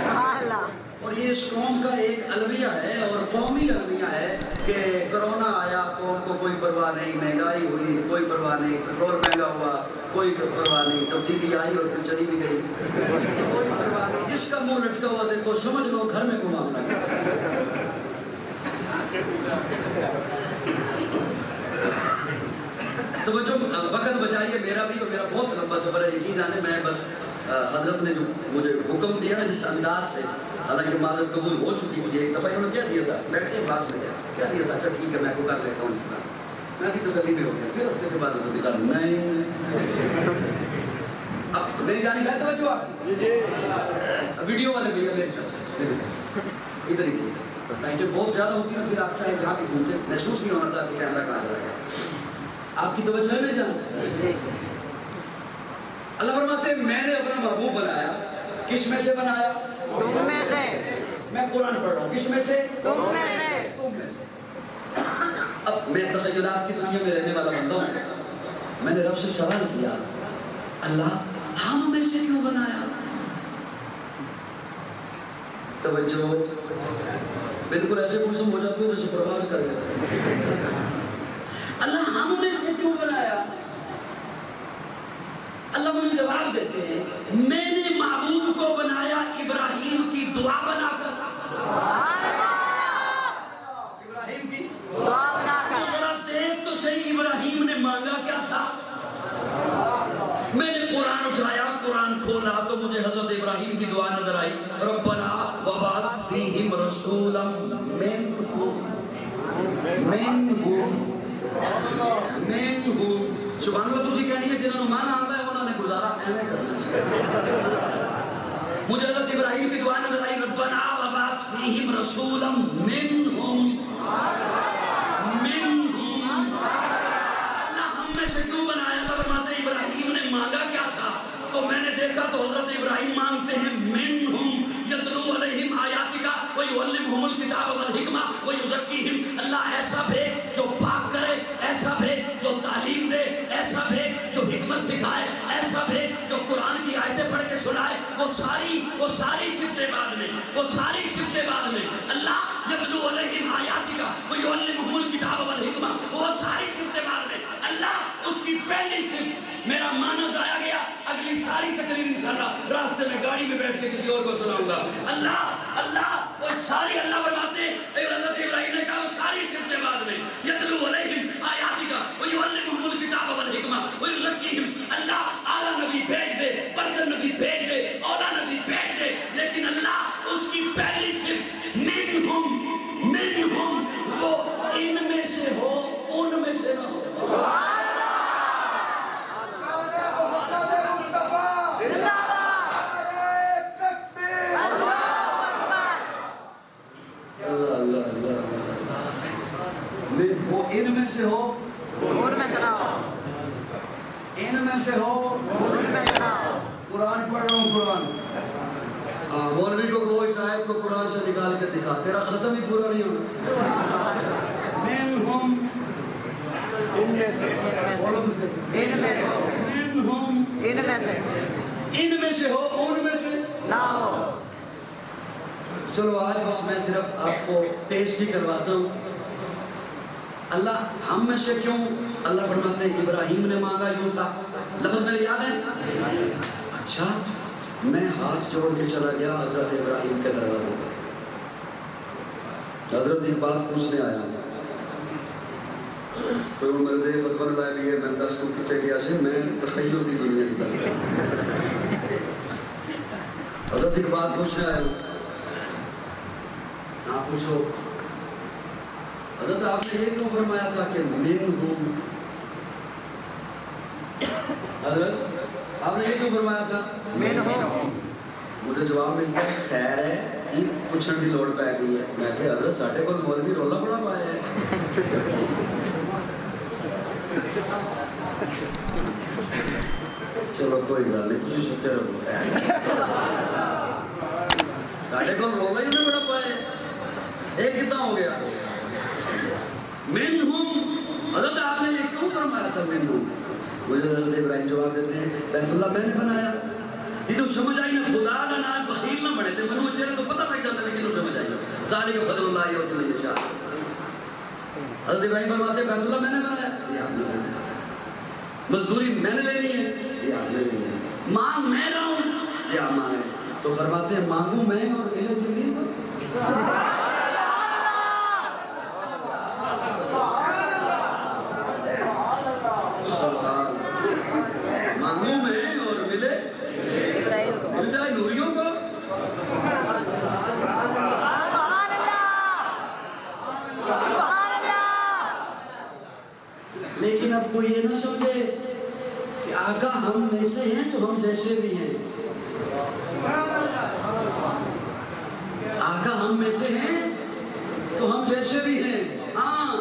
سبحان اللہ. اور یہ اس قوم کا ایک الویہ ہے اور قومی الویہ ہے کہ کرونا آیا قوم کو کوئی پرواہ نہیں، مہنگائی ہوئی کوئی پرواہ نہیں، پیٹرول مہنگا ہوا کوئی پرواہ نہیں، تبدیلی آئی اور پھر چلی بھی گئی کوئی پرواہ نہیں. جس کا منہ لٹکا ہوا دیکھو سمجھ لو گھر میں کوئی معاملہ نہیں. تو جو وقت بچائیے میرا بھی، اور میرا بہت لمبا سفر ہے یقین جانے. میں بس حضرت نے جو مجھے حکم دیا نا جس انداز سے، حالانکہ معذرت قبول ہو چکی تھی ایک دفعہ، انہوں نے کیا دیا تھا بیٹھے کلاس میں کیا دیا تھا؟ اچھا ٹھیک ہے میں کو کر لیتا ہوں. میں بھی تسلی میں ہو گیا. پھر ہفتے کے بعد حضرت کہا نہیں. اب میری جانی ہے توجہ آپ ویڈیو والے بھیا میری طرف ادھر ہی دیکھیں. لائٹیں بہت زیادہ ہوتی ہیں پھر آپ چاہے جہاں بھی گھومتے محسوس نہیں ہونا تھا کہ کیمرہ کہاں چلا گیا. آپ کی توجہ ہے میری جان؟ اللہ فرماتے ہیں میں نے اپنا محبوب بنایا. کس میں سے بنایا؟ تم میں سے. میں قرآن پڑھ رہا ہوں. کس میں سے؟ تم میں سے. تم میں سے. اب میں تخیلات کی دنیا میں رہنے والا بندہ ہوں. میں نے رب سے سوال کیا اللہ ہم میں سے کیوں بنایا؟ توجہ بالکل ایسے موسم ہو جاتے ہو جیسے پرواز کر گئے. اللہ ہم میں سے کیوں بنایا؟ اللہ مجھے جواب دیتے ہیں میں نے معبود کو بنایا ابراہیم کی دعا بنا کر. ابراہیم کی دعا بنا کر. ذرا دیکھ تو صحیح ابراہیم نے مانگا کیا تھا؟ میں نے قرآن اٹھایا قرآن کھولا تو مجھے حضرت ابراہیم کی دعا نظر آئی ربنا وبعث فیہم رسولا منہم. سبحان اللہ تسی کہنی ہے جنہوں نے مانا آتا ہے انہوں نے گزارا ایویں کرنا چاہیے. مجھے حضرت ابراہیم کی دعا نظر آئی ربنا وبعث فیہم رسولا منہم. اللہ ہم میں سے کیوں بنایا؟ اللہ فرماتے ہیں ابراہیم نے مانگا کیا تھا؟ تو میں نے دیکھا تو حضرت ابراہیم مانگتے ہیں منہم یتلو علیہم آیاتک ویعلمہم الکتاب والحکمہ ویزکیہم. اللہ ایسا بھیج جو پاک کرے، ایسا بھیج جو تعلیم دے، ایسا بھیج جو حکمت سکھائے، ایسا بھیج جو قرآن کی آیتیں پڑھ کے سنائے. وہ ساری صفتیں بعد میں، وہ ساری صفتیں بعد میں. اللہ یتلو علیہم آیاتک ویعلمہم الکتاب والحکمہ وہ ساری صفتیں بعد میں. اللہ اس کی پہلی صفت میرا معنی ضائع گیا. اگلی ساری تقریر انشاءاللہ راستے میں گاڑی میں بیٹھ کے کسی اور کو سناؤں گا. اللہ وہ ساری اللہ فرماتے ہیں حضرت ابراہیم نے کہا وہ ساری صفتیں بعد میں. یتلو علیہم آیاتک ویعلمہم الکتاب والحکمہ ویزکیہم. اللہ اعلیٰ نبی بھیج دے، برتر نبی بھیج دے، اولا نبی بھیج دے، لیکن اللہ اس کی پہلی صفت منہم وہ ان میں سے ہو ان میں سے نہ ہو. وہ ان میں سے ہو ان میں سے نہ ہو. ان میں سے ہو ان میں سے نہ ہو. قرآن پڑھ رہا ہوں قرآن. مولوی کو کہو اس آیت کو قرآن سے نکال کے دکھا، تیرا ختم ہی پورا نہیں ہونا. منہم بولو مجھ سے ان میں سے منہم ان میں سے ان میں سے ہو ان میں سے نہ ہو چلو آج بس میں صرف آپ کو ٹیسٹ ہی کرواتا ہوں اللہ ہم میں سے کیوں اللہ فرماتے ہیں ابراہیم نے مانگا یوں تھا لفظ میرے یاد ہے اچھا میں ہاتھ جوڑ کے چلا گیا حضرت ابراہیم کے دروازے پر حضرت ایک بات پوچھنے آیا کوئی عمر دے فتوہ لائے بھی ہے میں 10 کو کچھے گیا سے میں تخیل کی دنیا کی طرف حضرت ایک بات پوچھنے آیا آپ پوچھو حضرت آپ نے یہ کیوں فرمایا تھا کہ منہم حضرت آپ نے یہ کیوں فرمایا تھا منہم مجھے جواب ملتا ہے خیر ہے یہ پوچھنے کی لوڑ پہ گئی ہے میں کہ حضرت ساٹھے کو مولوی رولا بڑا پایا ہے چلو کوئی گل نہیں تھی ستے رہو ساٹھے کو رولا ہی انہیں بڑا پایا ہے ایک کتنا ہو گیا منہم حضرت آپ نے یہ کیوں فرمایا تھا منہم مجھے حضرت ابراہیم جواب دیتے ہیں بیت اللہ میں نے بنایا جنہوں سمجھ آئی نہ خدا نہ نہ بخیل نہ بنے تھے منو چہرے تو پتہ لگ جاتا ہے لیکن سمجھ آئی ذالک فضل اللہ یؤتی من یشاء حضرت ابراہیم فرماتے ہیں بیت اللہ میں نے بنایا یہ آپ نے بنایا مزدوری میں نے لینی ہے یہ آپ نے لینی ہے مانگ میں رہا ہوں یہ آپ مانگ رہے ہیں تو فرماتے ہیں مانگوں میں اور ملے جبریل کو مانگوں میں اور ملے مل جائے نوریوں کو سبحان اللہ لیکن اب کوئی یہ نہ سمجھے کہ آقا ہم میں سے ہیں تو ہم جیسے بھی ہیں آقا ہم میں سے ہیں تو ہم جیسے بھی ہیں ہاں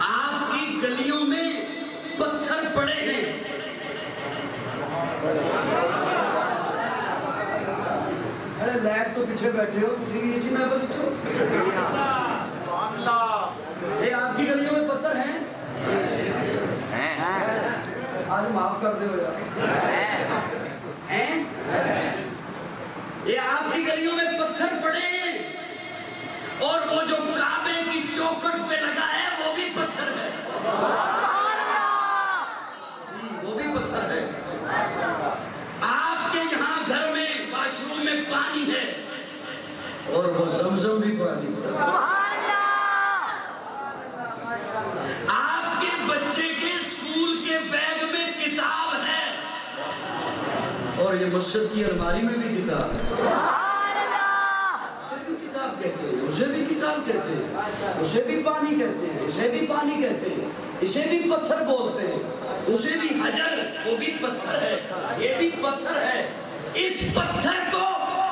آپ کی گلیوں میں پتھر پڑے ہیں ارے لائٹ تو پیچھے بیٹھے ہو تسی بھی اسی میں بولتے ہو یہ آپ کی گلیوں میں پتھر ہیں آج معاف کر دے ہو یار ہیں یہ آپ کی گلیوں میں پتھر پڑے ہیں اور وہ جو کعبے کی چوکٹ پہ لگا ہے وہ بھی پتھر ہے جی وہ بھی پتھر ہے آپ کے یہاں گھر میں واش روم میں پانی ہے اور وہ زمزم بھی پانی آپ کے بچے کے اسکول کے بیگ میں کتاب ہے اور یہ مسجد کی الماری میں بھی کتاب ہے اسے بھی کتاب کہتے ہیں اسے بھی کتاب کہتے ہیں اسے بھی پانی کہتے ہیں اسے بھی پانی کہتے ہیں اسے بھی پتھر بولتے ہیں اسے بھی حجر وہ بھی پتھر ہے یہ بھی پتھر ہے اس پتھر کو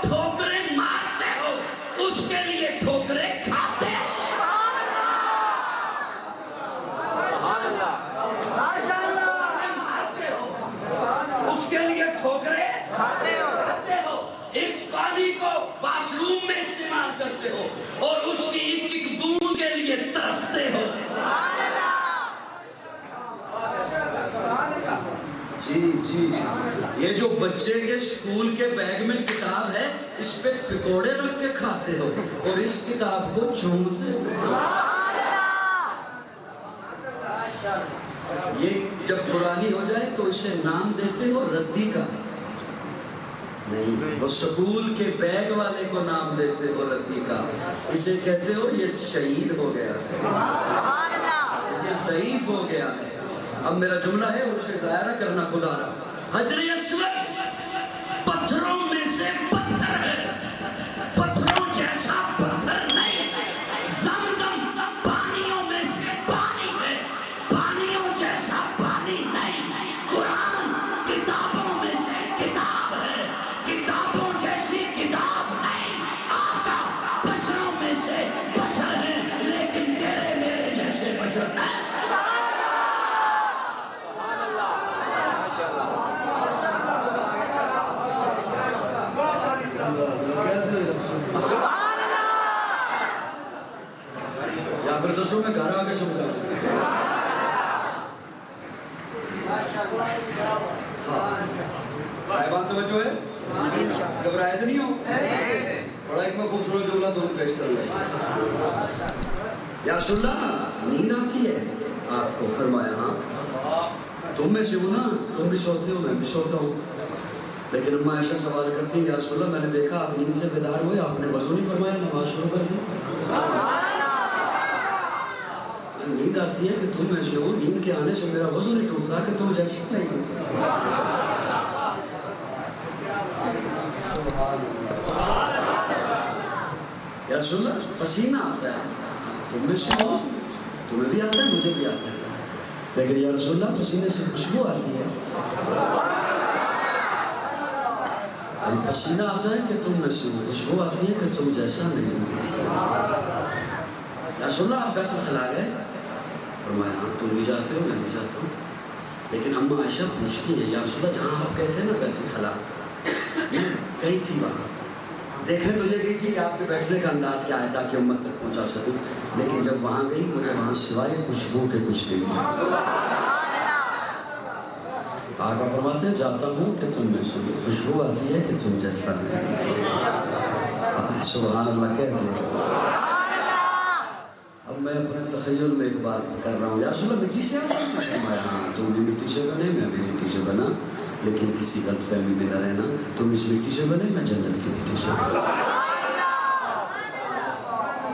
ٹھوکریں مارتے ہو اس کے لیے ٹھوکریں کھاتے ہو اس کے لیے ٹھوکریں کھاتے ہو اس پانی کو واش روم میں استعمال کرتے ہو اور اس کی ایک ایک بوند کے لیے ترستے ہو جی جی یہ جو بچے کے اسکول کے بیگ میں کتاب ہے اس پہ پکوڑے رکھ کے کھاتے ہو اور اس کتاب کو چومتے ہو یہ جب پرانی ہو جائے تو اسے نام دیتے ہو ردی کا نہیں وہ سکول کے بیگ والے کو نام دیتے ہو ردی کا اسے کہتے ہو یہ شہید ہو گیا یہ ضعیف ہو گیا ہے اب میرا جملہ ہے اور اسے ضائع نہ کرنا خدا رہا حجر اسود پتھروں میں سے پتھر ہے پتھروں جیسا پتھر نہیں زمزم پانیوں میں سے پانی ہے پانیوں جیسا پانی نہیں قرآن کتابوں میں سے کتاب ہے کتابوں جیسی کتاب نہیں آقا بشروں میں سے بشر ہے لیکن تیرے میرے جیسے بشر نہیں یا پھر دسو میں گھر آ کے سمجھا بات توجہ ہے؟ گھبرائے تو نہیں ہو؟ بڑا ایک میں خوبصورت جملہ تمہیں پیش کر لیں. یا رسول اللہ نیند آتی ہے آپ کو؟ فرمایا ہاں. تم میں سے ہو نا، تم بھی سوتے ہو میں بھی سوتا ہوں. لیکن اماں عائشہ سوال کرتی ہیں یا رسول اللہ میں نے دیکھا آپ نیند سے بیدار ہوئے، آپ نے وضو نہیں فرمایا، نماز شروع کر دی. نیند آتی ہے کہ تم میں سے ہو، نیند کے آنے سے میرا وضو نہیں ٹوٹتا کہ تم جیسے نہیں. یا رسول اللہ پسینہ آتا ہے، تم میں سے ہو، تمہیں بھی آتا ہے مجھے بھی آتا ہے، لیکن یا رسول اللہ پسینے سے خوشبو آتی ہے. پسینہ آتا ہے کہ تم میں سے ہو، خوشبو آتی ہے کہ تم جیسا نہیں. یا رسول اللہ آپ بیت الخلا گئے؟ فرمایا ہاں. تم بھی جاتے ہو میں بھی جاتا ہوں. لیکن اماں عائشہ پوچھتی ہیں یا رسول اللہ جہاں آپ کہتے ہیں نا بیت الخلا، میں گئی تھی وہاں، دیکھنے تو یہ گئی تھی کہ آپ کے بیٹھنے کا انداز کیا ہے تاکہ امت تک پہنچا سکوں، لیکن جب وہاں گئی مجھے وہاں سوائے خوشبو کے کچھ نہیں ملا. آقا فرماتے ہیں جاتا ہوں کہ تم میں سے خوشبو آتی ہے کہ تم جیسا نہیں. سبحان اللہ کہہ دیا. اب میں اپنے تخیل میں ایک بات کر رہا ہوں. یا رسول اللہ مٹی سے آتا ہوں؟ فرمایا ہاں. تم بھی مٹی سے بنے میں بھی مٹی سے بنا، لیکن کسی غلط فہمی میں نہ رہنا، تم اس مٹی سے بنے میں جنت کی مٹی سے.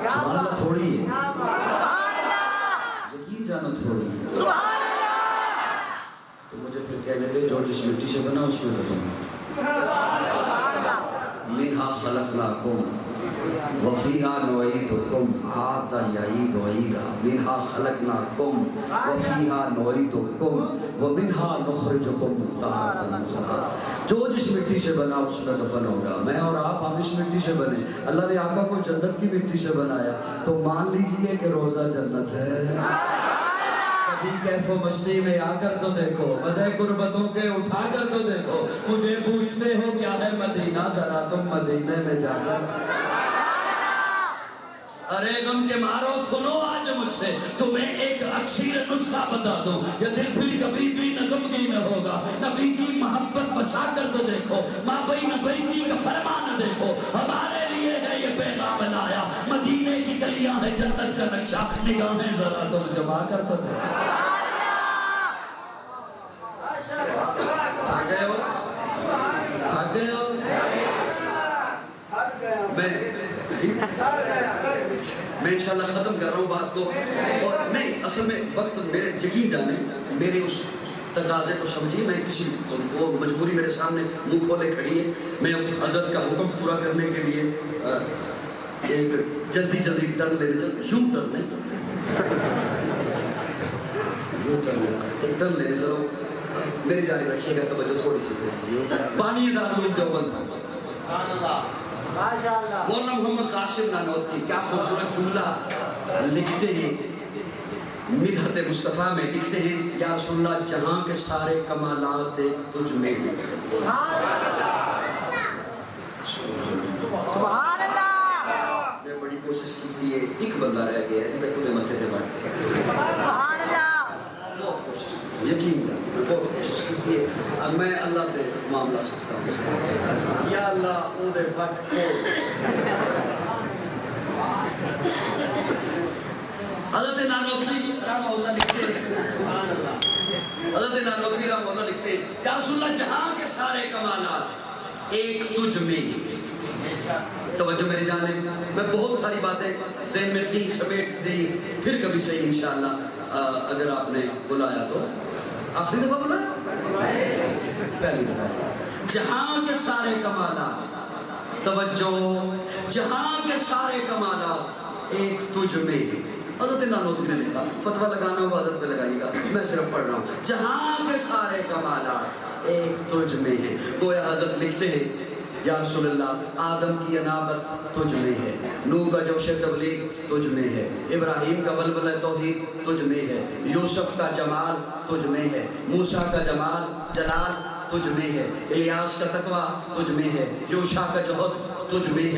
سبحان اللہ تھوڑی ہے، یقین جانو تھوڑی ہے. تو مجھے پھر کہنے دے جو جس مٹی سے بنا اس میں تو تم منہا خلقناکم وفیہا نعیدکم عاد یعید عیدا منہا خلقناکم وفیہا نعیدکم ومنہا نخرجکم تارۃ اخری. جو جس مٹی سے بنا اس میں دفن ہوگا. میں اور آپ ہم اس مٹی سے بنے. اللہ نے آقا کو جنت کی مٹی سے بنایا تو مان لیجئے کہ روزہ جنت ہے. کبھی کیف و مستی میں آ کر تو دیکھو، مزے غربتوں کے اٹھا کر تو دیکھو. مجھے پوچھتے ہو کیا ہے مدینہ، ذرا تم مدینے میں جا کر. ارے غم کے مارو سنو آج مجھ سے، تمہیں ایک اکثیر نسخہ بتا دوں، یہ دل پھر کبھی بھی غمگین نہ ہوگا. نبی کی محبت بسا کر تو دیکھو، ماں بھائی بیٹی کا فرمان دیکھو. ہمارے لیے ہے یہ پیغام لایا، مدینے کی گلیاں ہے جنت کا نقشہ، نگاہیں ذرا تم جما کر تو دیکھو. تھک گئے ہو؟ تھک گئے ہو؟ میں انشاءاللہ ختم کر رہا ہوں بات کو. اور نہیں اصل میں وقت میرے یقین جانے میرے اس تقاضے کو سمجھیے. میں کسی وہ مجبوری میرے سامنے منہ کھولے کھڑی ہے. میں حضرت کا حکم پورا کرنے کے لیے ایک جلدی ٹرن لینے چلو. یوں ٹرن ایک ٹرن لینے چلو. میری جانب رکھیے گا توجہ تھوڑی سی. بانی دارالعلوم دیوبند مولانا محمد قاسم نانوتوی کیا خوبصورت جملہ لکھتے ہیں مدحت مصطفیٰ میں. لکھتے ہیں یا رسول اللہ جہاں کے سارے کمالات ایک تجھ میں ہیں. سبحان اللہ. میں بڑی کوشش کی تھی، ایک بندہ رہ گیا ہے خود متھے تھے بڑھتے. سبحان اللہ. بہت کوشش کی، یقین میں بہت کوشش کی تھی. اب میں اللہ پہ معاملہ سکتا ہوں. یا اللہ او دے بٹ کو حضرت نانوتوی رحمہ اللہ لکھتے ہیں یا رسول اللہ جہاں کے سارے کمالات ایک تجھ میں. توجہ میری جانب. میں بہت ساری باتیں ذہن میں تھی سمیٹ دی، پھر کبھی صحیح انشاءاللہ اگر آپ نے بلایا تو. آخری دفعہ بلایا؟ پہلی دفعہ. جہاں کے سارے کمالات، توجہ، جہاں کے سارے کمالات ایک تجھ میں. حضرت نانوتوی نے لکھا، فتویٰ لگانا ہوا حضرت پہ لگائیے گا، میں صرف پڑھ رہا ہوں. جہاں کے سارے کمالات ایک تجھ میں ہیں. گویا حضرت لکھتے ہیں یا رسول اللہ آدم کی انابت تجھ میں ہے، نوح کا جوش تبلیغ تجھ میں ہے، ابراہیم کا ولولہ توحید تجھ میں ہے، یوسف کا جمال تجھ میں ہے، موسیٰ کا جلال تجھ میں ہے، الیاس کا تقویٰ تجھ میں ہے، یوشع کا جوہد تجھ میں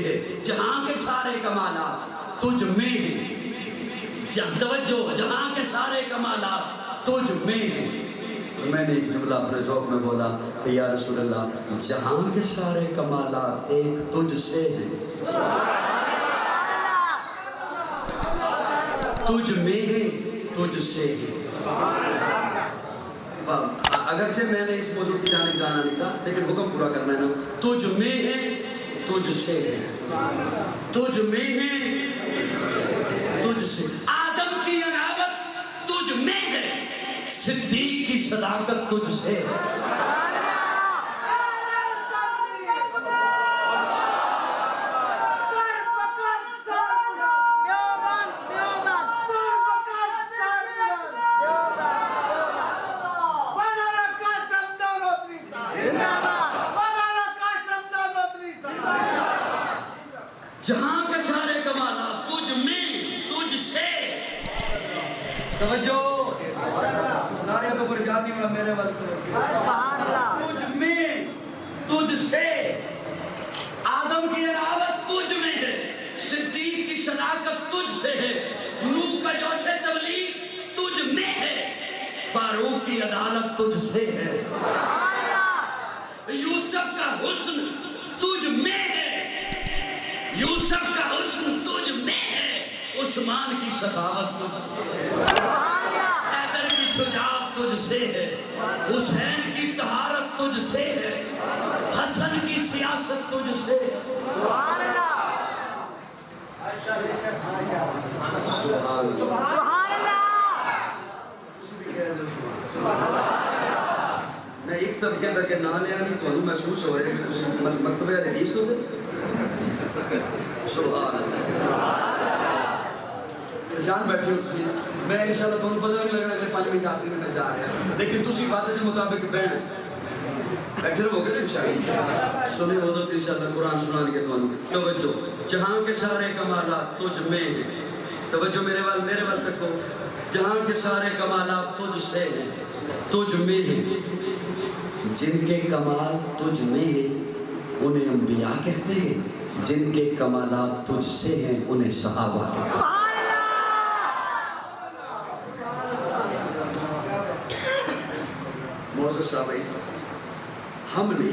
ہے. جہاں کے سارے کمالات تجھ میں ہیں. توجہ، جہاں کے سارے کمالات تجھ میں ہیں. میں نے ایک جملہ اپنے ذوق میں بولا کہ یا رسول اللہ جہاں کے سارے کمالات ایک تجھ سے ہیں، تجھ میں ہیں، تجھ سے ہیں۔ اگرچہ میں نے اس موضوع کی جانب جانا نہیں تھا لیکن حکم پورا کرنا ہے نا، تجھ میں ہیں، تجھ سے ہیں، تجھ میں ہیں، تجھ سے۔ آدم کی انابت تجھ میں ہے، صدیق کی صداقت تجھ سے ہے۔ جہاں کے سارے کمالات تجھ میں، تجھ سے۔ توجہ نعرے کو پر جاتی ہوں میرے وقت، تجھ میں، تجھ سے۔ آدم کی انابت تجھ میں ہے، صدیق کی صداقت تجھ سے ہے، نوح کا جوش تبلیغ تجھ میں ہے، فاروق کی عدالت تجھ سے ہے، یوسف کا حسن تجھ میں ہے، یوسف کا حسن تجھ میں ہے، عثمان کی سخاوت تجھ سے ہے، حیدر کی شجاعت تجھ سے ہے، حسین کی طہارت تجھ سے ہے، حسن کی سیاست تجھ سے ہے۔ سبحان اللہ، سبحان اللہ۔ میں ایک طبقے اندر کے نام لیا نہیں تو محسوس ہو رہے ہیں کہ مکتبہ حدیث ہو گئے۔ سبحان اللہ، جان بیٹھے ہو میں انشاءاللہ تمہیں پتہ نہیں لگنا کہ 5 منٹ آخری میں جا رہا ہے لیکن تسی بات کے مطابق بہن بیٹھے رہو گے انشاءاللہ سنے ہو تو انشاءاللہ قرآن سنان کے تمہیں توجہ جہاں کے سارے کمالات تجھ میں ہیں، توجہ میرے وال تک کو، جہاں کے سارے کمالات تجھ سے ہیں، تجھ میں ہیں، جن کے کمال تجھ میں ہیں انہیں انبیاء کہتے ہیں، جن کے کمالات تجھ سے ہیں انہیں صحابہ کہتے ہیں۔ معزز صاحب ہم نے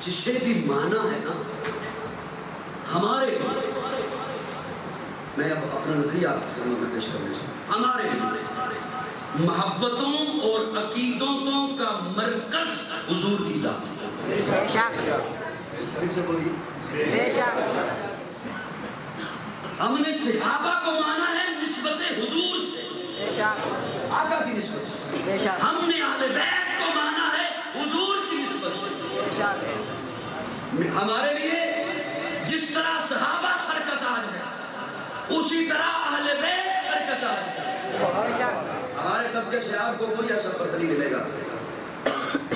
جسے بھی مانا ہے نا ہمارے میں اب اپنا نظریہ آپ کے سامنے پیش کرنا چاہتا ہوں، ہمارے لیے محبتوں اور عقیدتوں کا مرکز حضور کی ذات ہے۔ بے شک، اسے بولیے بے شک۔ ہم نے صحابہ کو مانا ہے نسبت حضور سے، بے شک، آقا کی نسبت سے، بے شک۔ ہم نے اہل بیت کو مانا ہے حضور کی نسبت سے، بے شک۔ ہمارے لیے جس طرح صحابہ سرکت آج ہے اسی طرح اہل بیت سرکت آج ہے۔ ہمارے طبقے سے آپ کو کوئی ایسا فرق نہیں ملے گا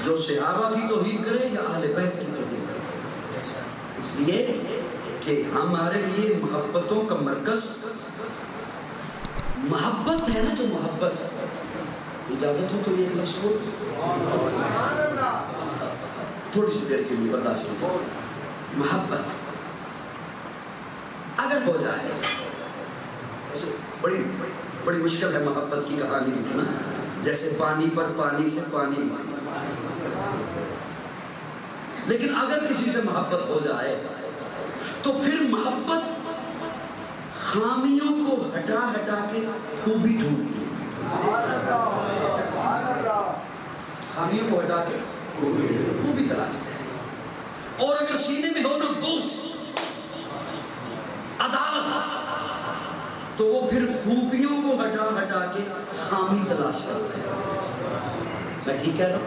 جو صحابہ کی توہین کرے یا اہل بیت کی توہین کرے، اس لیے کہ ہمارے لیے محبتوں کا مرکز محبت ہے نا، جو محبت اجازت ہو تو یہ ایک لفظ کو تھوڑی سی دیر کے لیے برداشت کرو۔ محبت اگر ہو جائے بڑی مشکل ہے محبت کی کہانی لکھنا، جیسے پانی پر پانی سے پانی، لیکن اگر کسی سے محبت ہو جائے تو پھر محبت خامیوں کو ہٹا ہٹا کے خوبی ڈھونڈتی ہے، خامیوں کو ہٹا کے خوبی تلاش کرتی ہے، اور اگر سینے میں ہو نا بغض، عداوت، تو وہ پھر خوبیوں کو ہٹا ہٹا کے خامی تلاش کرتا ہے۔ میں ٹھیک کہہ رہا ہوں؟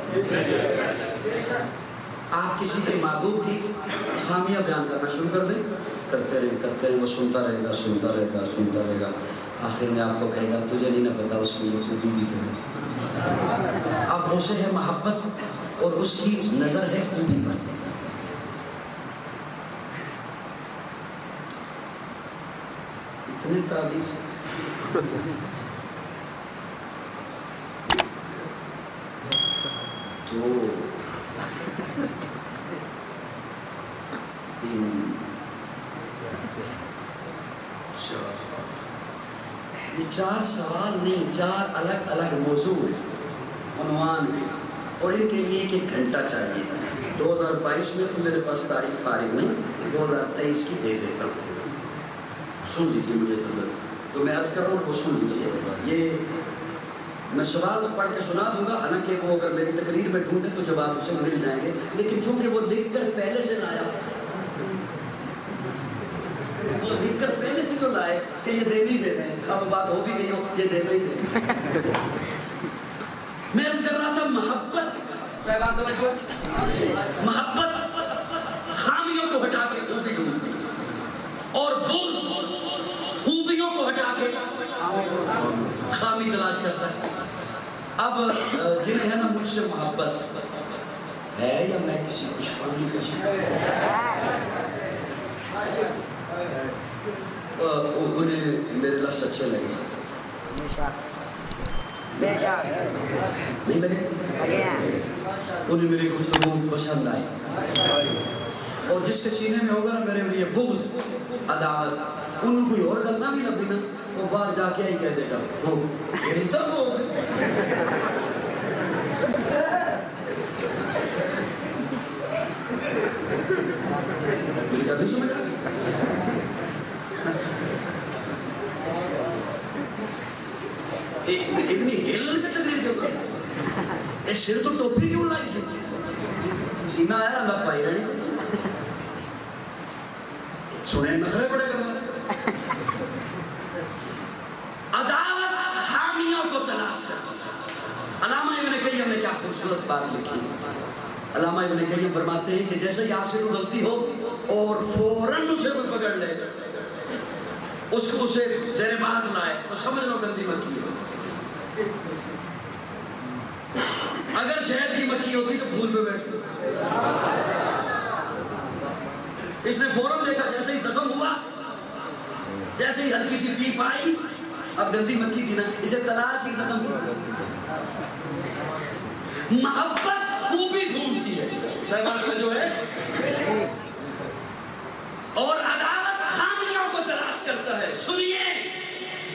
آپ کسی کے معبود کی خامیاں بیان کرنا شروع کر دیں، کرتے رہیں، وہ سنتا رہے گا، آخر میں آپ کو کہے گا تجھے نہیں نہ پتا اس کی یہ خوبی بھی تو ہے۔ اب اسے ہے محبت اور اس کی نظر ہے خوبی پر۔ اتنے تعویذ تو 3 4 سوال نہیں، 4 الگ الگ موضوع ہیں، عنوان ہے اور ان کے لیے 1 گھنٹہ چاہیے. 2022 میں تو میرے پاس تاریخ فارغ نہیں, 2023 کی دے دیتا ہوں. سن لیجیے مجھے تو میں عرض کر رہا ہوں وہ سن لیجیے. یہ میں سوال پڑھ کے سنا دوں گا, حالانکہ وہ اگر میری تقریر میں ڈھونڈے تو جواب اسے مل جائیں گے, لیکن چونکہ وہ لکھ کر پہلے سے لایا, وہ لکھ کر پہلے سے تو لائے کہ یہ دے نہیں دے رہے ہیں, اب بات ہو بھی گئی ہو یہ دے نہیں دے. میں عرض کر رہا تھا محبت خامیوں کو ہٹا کے خوبی ڈھونڈتی ہے اور بغض خوبیوں کو ہٹا کے خامی تلاش کرتا ہے. اب جنہیں ہے نا مجھ سے محبت ہے, یا میں کسی کو شامل کر انہیں میرے لفظ اچھے لگے نہیں لگے, انہیں میری گفتگو پسند آئی, اور جس کے سینے میں ہوگا نا میرے لیے بغض عداوت, انہوں کوئی اور گل نہ بھی لگی نا, وہ باہر جا کے ہی کہہ دے گا میری طرف ہو میری گل نہیں سمجھ آ اتنی ہیل کے تقریر کیوں کر, سر تو ٹوپی کیوں لائی سی, سینہ آیا اللہ پائی رہی سنے نخرے پڑے کر. عداوت خامیوں کو تلاش کر. علامہ ابن قیم نے کیا خوبصورت بات لکھی. علامہ ابن قیم فرماتے ہیں کہ جیسے کہ آپ سے کوئی غلطی ہو اور فوراً اسے کوئی پکڑ لے, اس کو اسے زیر باز لائے تو سمجھ لو گندی مکھی ہے. اگر شہد کی مکھی ہوتی تو پھول پہ بیٹھتی. اس نے فوراً دیکھا, جیسے ہی زخم ہوا, جیسے ہی ہلکی سی پیپ آئی, اب گندی مکھی تھی نا, اسے تلاش ہی زخم ہوا. محبت خوبی ڈھونڈتی ہے صاحبان میں جو ہے, اور عداوت خامیوں کو تلاش کرتا ہے. سنیے,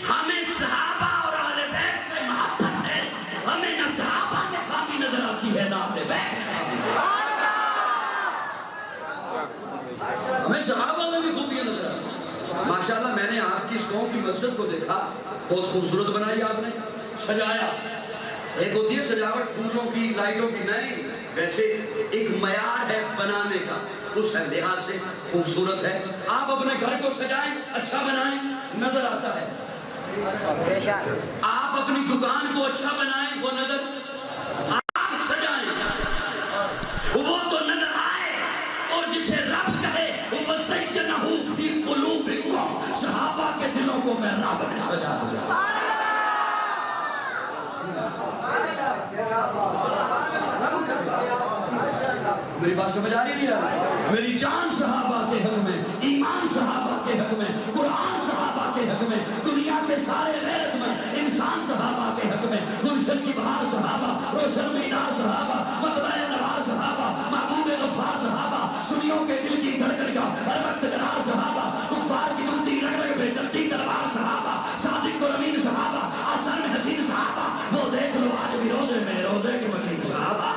ہمیں صحابہ اور اہل بیت سے محبت ہے, ہمیں نہ صحابہ میں خامی نظر آتی ہے نہ اہل بیت. ہمیں صحابہ میں بھی خوبیاں نظر آتی ہیں. ماشاءاللہ میں نے آپ کی اس قوم کی مسجد کو دیکھا, بہت خوبصورت بنائی آپ نے, سجایا. ایک ہوتی ہے سجاوٹ پھولوں کی لائٹوں کی, نہیں, ویسے ایک معیار ہے بنانے کا, اس لحاظ سے خوبصورت ہے. آپ اپنے گھر کو سجائیں, اچھا بنائیں, نظر آتا ہے. آپ اپنی دکان کو اچھا بنائیں, وہ نظر, آپ سجائیں وہ تو نظر آئے. اور جسے رب کہے وَزَيَّنَهُ فِي قُلُوبِكُمْ, صحابہ کے دلوں کو میں رب نے سجا دیا. میری بات سمجھ آ رہی ہے؟ میری جان صحابہ کے حق میں, ایمان صحابہ کے حق میں, قرآن صحابہ کے حق میں, دنیا کے سارے غیرت میں انسان صحابہ کے حق میں, گلشن کی بہار صحابہ, روشن مینار صحابہ, مطلع نوار صحابہ, محبوب غفار صحابہ, سنیوں کے دل کی دھڑکن کا ہر وقت قرار صحابہ, کفار کی دلتی رگ رگ پہ چلتی تلوار صحابہ, صادق و امین صحابہ, آسان میں حسین صحابہ, وہ دیکھ لو آج بھی روزے میں روزے کے مکین صحابہ.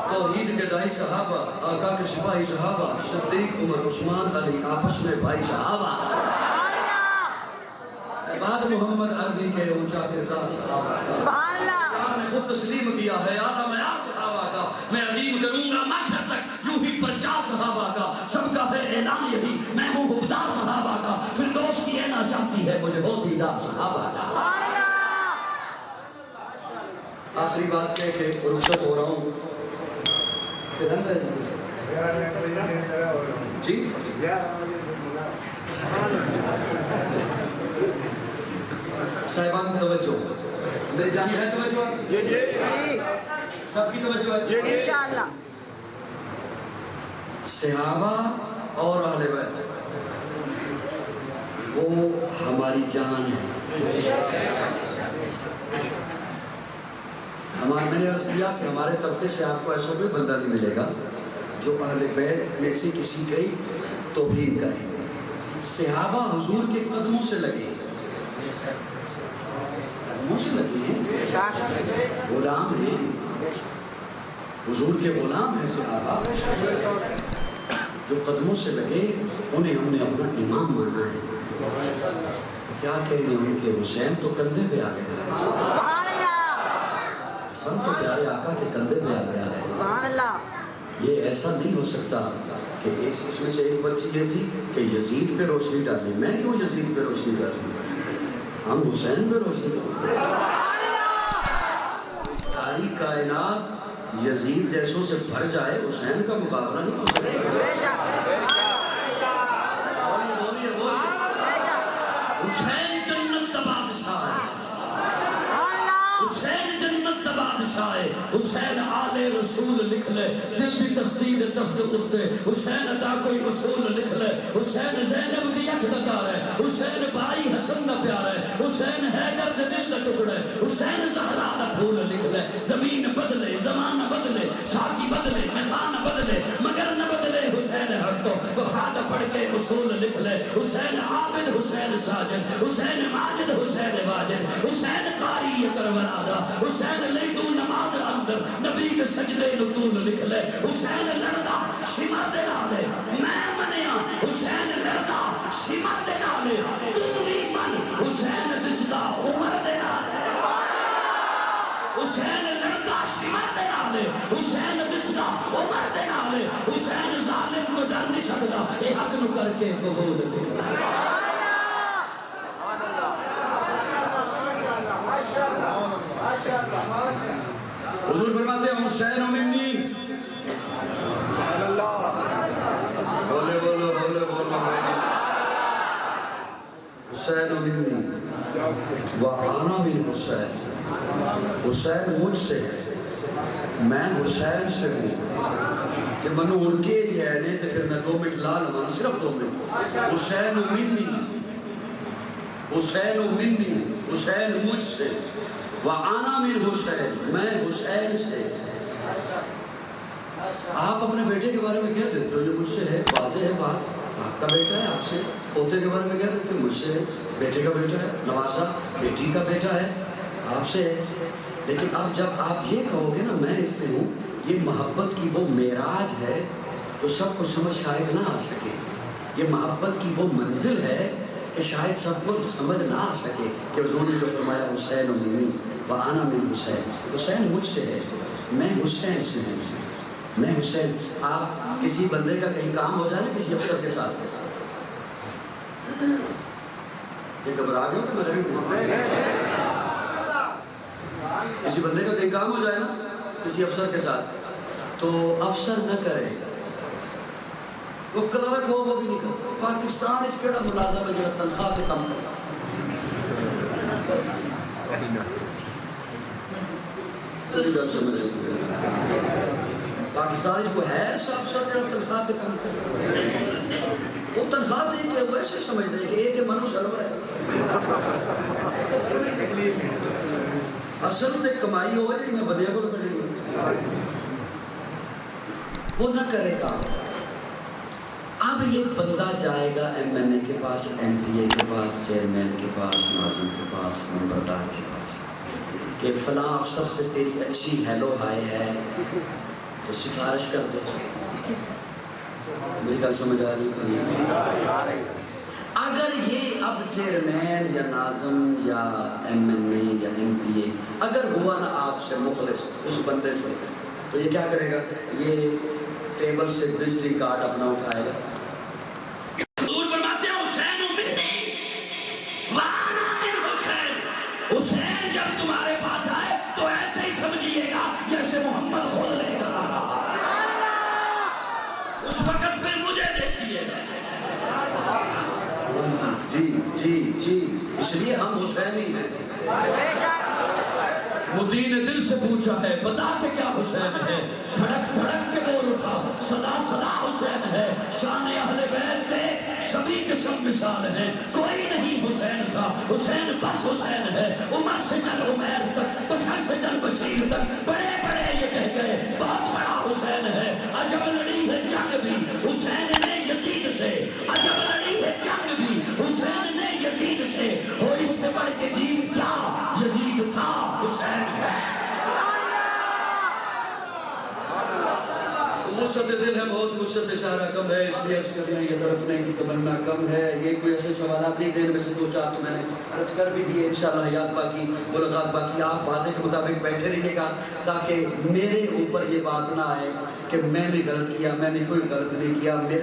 توحید کے دائی صحابہ, آقا کے سپاہی صحابہ, صدیق عمر عثمان علی آپس میں بھائی صحابہ, بعد محمد عربی کے اونچا کردار صحابہ. اللہ نے خود تسلیم کیا ہے, اعلیٰ معیار صحابہ کا میں عظیم کروں گا محشر تک, یوں ہی پرچار صحابہ کا, سب کا ہے اعلان یہی, میں ہوں حبدار صحابہ کا, فردوس کی اینا چاہتی ہے مجھے ہو دیدار صحابہ کا. آخری بات کہہ کے رخصت ہو رہا ہوں. جی صاحبان توجہ, میری جانی ہے توجہ, سب کی توجہ ہے انشاءاللہ. صحابہ اور اہل بیت وہ ہماری جان ہے. میں نے عرض کیا کہ ہمارے طبقے سے آپ کو ایسا کوئی بندہ نہیں ملے گا جو اہل بیت میں سے کسی کی توہین کرے. صحابہ حضور کے قدموں سے لگے, قدموں سے لگے ہیں، غلام ہیں، حضور کے غلام ہیں صحابہ، جو قدموں سے لگے انہیں ہم نے اپنا امام مانا ہے۔ کیا کہنے ان کے، حسین تو کندھے پہ آ گئے، سبحان اللہ، حسن تو پیارے آقا کے کندھے پہ آ گیا ہے۔ سبحان اللہ، یہ ایسا نہیں ہو سکتا کہ اس میں سے ایک پرچی یہ تھی کہ یزید پہ روشنی ڈالی، میں کیوں یزید پہ روشنی ڈالوں، ہم حسین پہ روشنی ڈالیں۔ ساری کائنات یزید جیسوں سے بھر جائے، حسین کا مقابلہ نہیں ہو سکتا۔ بے شک، بولیے بے شک، حسین جنت کا بادشاہ ہے، سبحان اللہ، حسین جنت کا بادشاہ ہے، حسین آل رسول لکھ لے، دل دی تختی دے تخت اتے، حسین ادا کوئی رسول لکھ لے، حسین زینب دی اکھ دا تار ہے، حسین بھائی حسن دا پیار ہے، حسین حیدر دے دل دا ٹکڑے، حسین زہرا دا پھول لکھ لے، زمین بدلے، زمان بدلے، ساقی بدلے، میزان بدلے، مگر نہ بدلے حسین حق تو، وفاد پڑھ کے اصول لکھ لے، حسین عابد، حسین ساجد، حسین ماجد، حسین واجد، حسین قاری کربلا دا، حسین لے تو نماز اندر نبی کے سجدے نطول لکھ لے، حسین لڑدا سمر دے نالے، میں منیا حسین لڑدا سمر دے نالے، تو بھی من حسین دسدا عمر دے نالے، حسین لڑدا سمر دے نالے، حسین دسدا عمر دے نالے، حسین ظالم کو ڈر نہیں سکتا، اے حق نو کر کے قبول لکھ لے۔ حضور فرماتے ہیں حسین منی، بولے بولو بولے بولو، حسین منی وَأَنَا مِنْ حسین، حسین مجھ سے ہے، میں حسین سے ہوں، کہ منو ان کے لیے ہے نہیں تو پھر میں 2 منٹ لا لوں، صرف 2 منٹ۔ حسین منی، حسین منی، حسین مجھ سے، وَأَنَا مِنْ حسین، میں حسین سے۔ آپ اپنے بیٹے کے بارے میں کیا دیتے ہو جو مجھ سے ہے، واضح ہے بات، آپ کا بیٹا ہے، آپ سے پوتے کے بارے میں کیا دیتے ہو، مجھ سے ہے، بیٹے کا بیٹا ہے، نوازہ بیٹی کا بیٹا ہے، آپ سے ہے۔ لیکن اب جب آپ یہ کہو گے نا میں اس سے ہوں، یہ محبت کی وہ معراج ہے تو سب کو سمجھ شاید نہ آ سکے، یہ محبت کی وہ منزل ہے کہ شاید سب کو سمجھ نہ آ سکے کہ حضور نے جو فرمایا حسین منی وَأَنَا مِنْ حسین، حسین مجھ سے ہے، میں حسین سے ہوں، میں حسین۔ آپ کسی بندے کا کہیں کام ہو جائے نا کسی افسر کے ساتھ، یہ گھبرا گئے ہو کہ میں رہی ہوں، کسی بندے کا کہیں کام ہو جائے نا کسی افسر کے ساتھ تو افسر نہ کرے، وہ کلرک ہو وہ بھی نہیں کرتا۔ پاکستان اس کیڑا ملازم ہے جو تنخواہ پہ کام کرتا، پاکستان کو ہے ایسا افسر جو تنخواہ پہ کام کرتا، وہ تنخواہ دے کے وہ ایسے سمجھتے ہیں کہ ایک منو سرور ہے، اصل تے کمائی ہوگا جی میں بدیا کو کرنی وہ نہ کرے گا۔ اب یہ بندہ جائے گا ایم این اے کے پاس، ایم پی اے کے پاس، چیئرمین کے پاس، ناظم کے پاس، نمبردار کے پاس، کہ فلاں افسر سے تیری اچھی ہیلو ہائے ہے تو سفارش کر دے۔ میری گل سمجھ آ رہی؟ اگر یہ اب چیئرمین یا ناظم یا ایم این اے یا ایم پی اے اگر ہوا نا آپ سے مخلص اس بندے سے، تو یہ کیا کرے گا؟ یہ ٹیبل سے وزٹنگ کارڈ اپنا اٹھائے گا۔ حضور فرماتے ہیں حسین منی وَأَنَا مِنْ حسین، حسین جب تمہارے پاس آئے تو ایسے ہی سمجھیے گا جیسے محمد خود لے کر آ رہا، اس وقت پھر مجھے دیکھیے گا۔ جی جی جی، اس لیے ہم حسینی ہیں۔ مدی نے دل سے پوچھا ہے بتا کہ کیا حسین ہے، دھڑک دھڑک کے بول اٹھا صدا صدا حسین ہے، شان اہل بیت دیکھ سبھی قسم مثال ہیں، کوئی نہیں حسین سا، حسین بس حسین ہے، عمر سے چل عمیر تک، بشر سے چل بشیر تک، بڑے بڑے یہ کہہ گئے بہت بڑا حسین ہے، عجب لڑی ہے جنگ بھی حسین نے یزید سے، عجب لڑی ہے جنگ بھی حسین نے یزید سے، ہو اس سے بڑھ کے جیت کیا، یزید وقت اشارہ کم ہے اس لیے اس کرنے کی طرف نہیں کی تمنا کم ہے. یہ کوئی ایسے سوالات نہیں ذہن میں سے دو چار تو میں نے عرض کر بھی دیے. انشاءاللہ حیات باقی ملاقات باقی. آپ وعدے کے مطابق بیٹھے رہیے گا تاکہ میرے اوپر یہ بات نہ آئے کہ میں نے غلط کیا. میں نے کوئی غلط نہیں کیا. میرے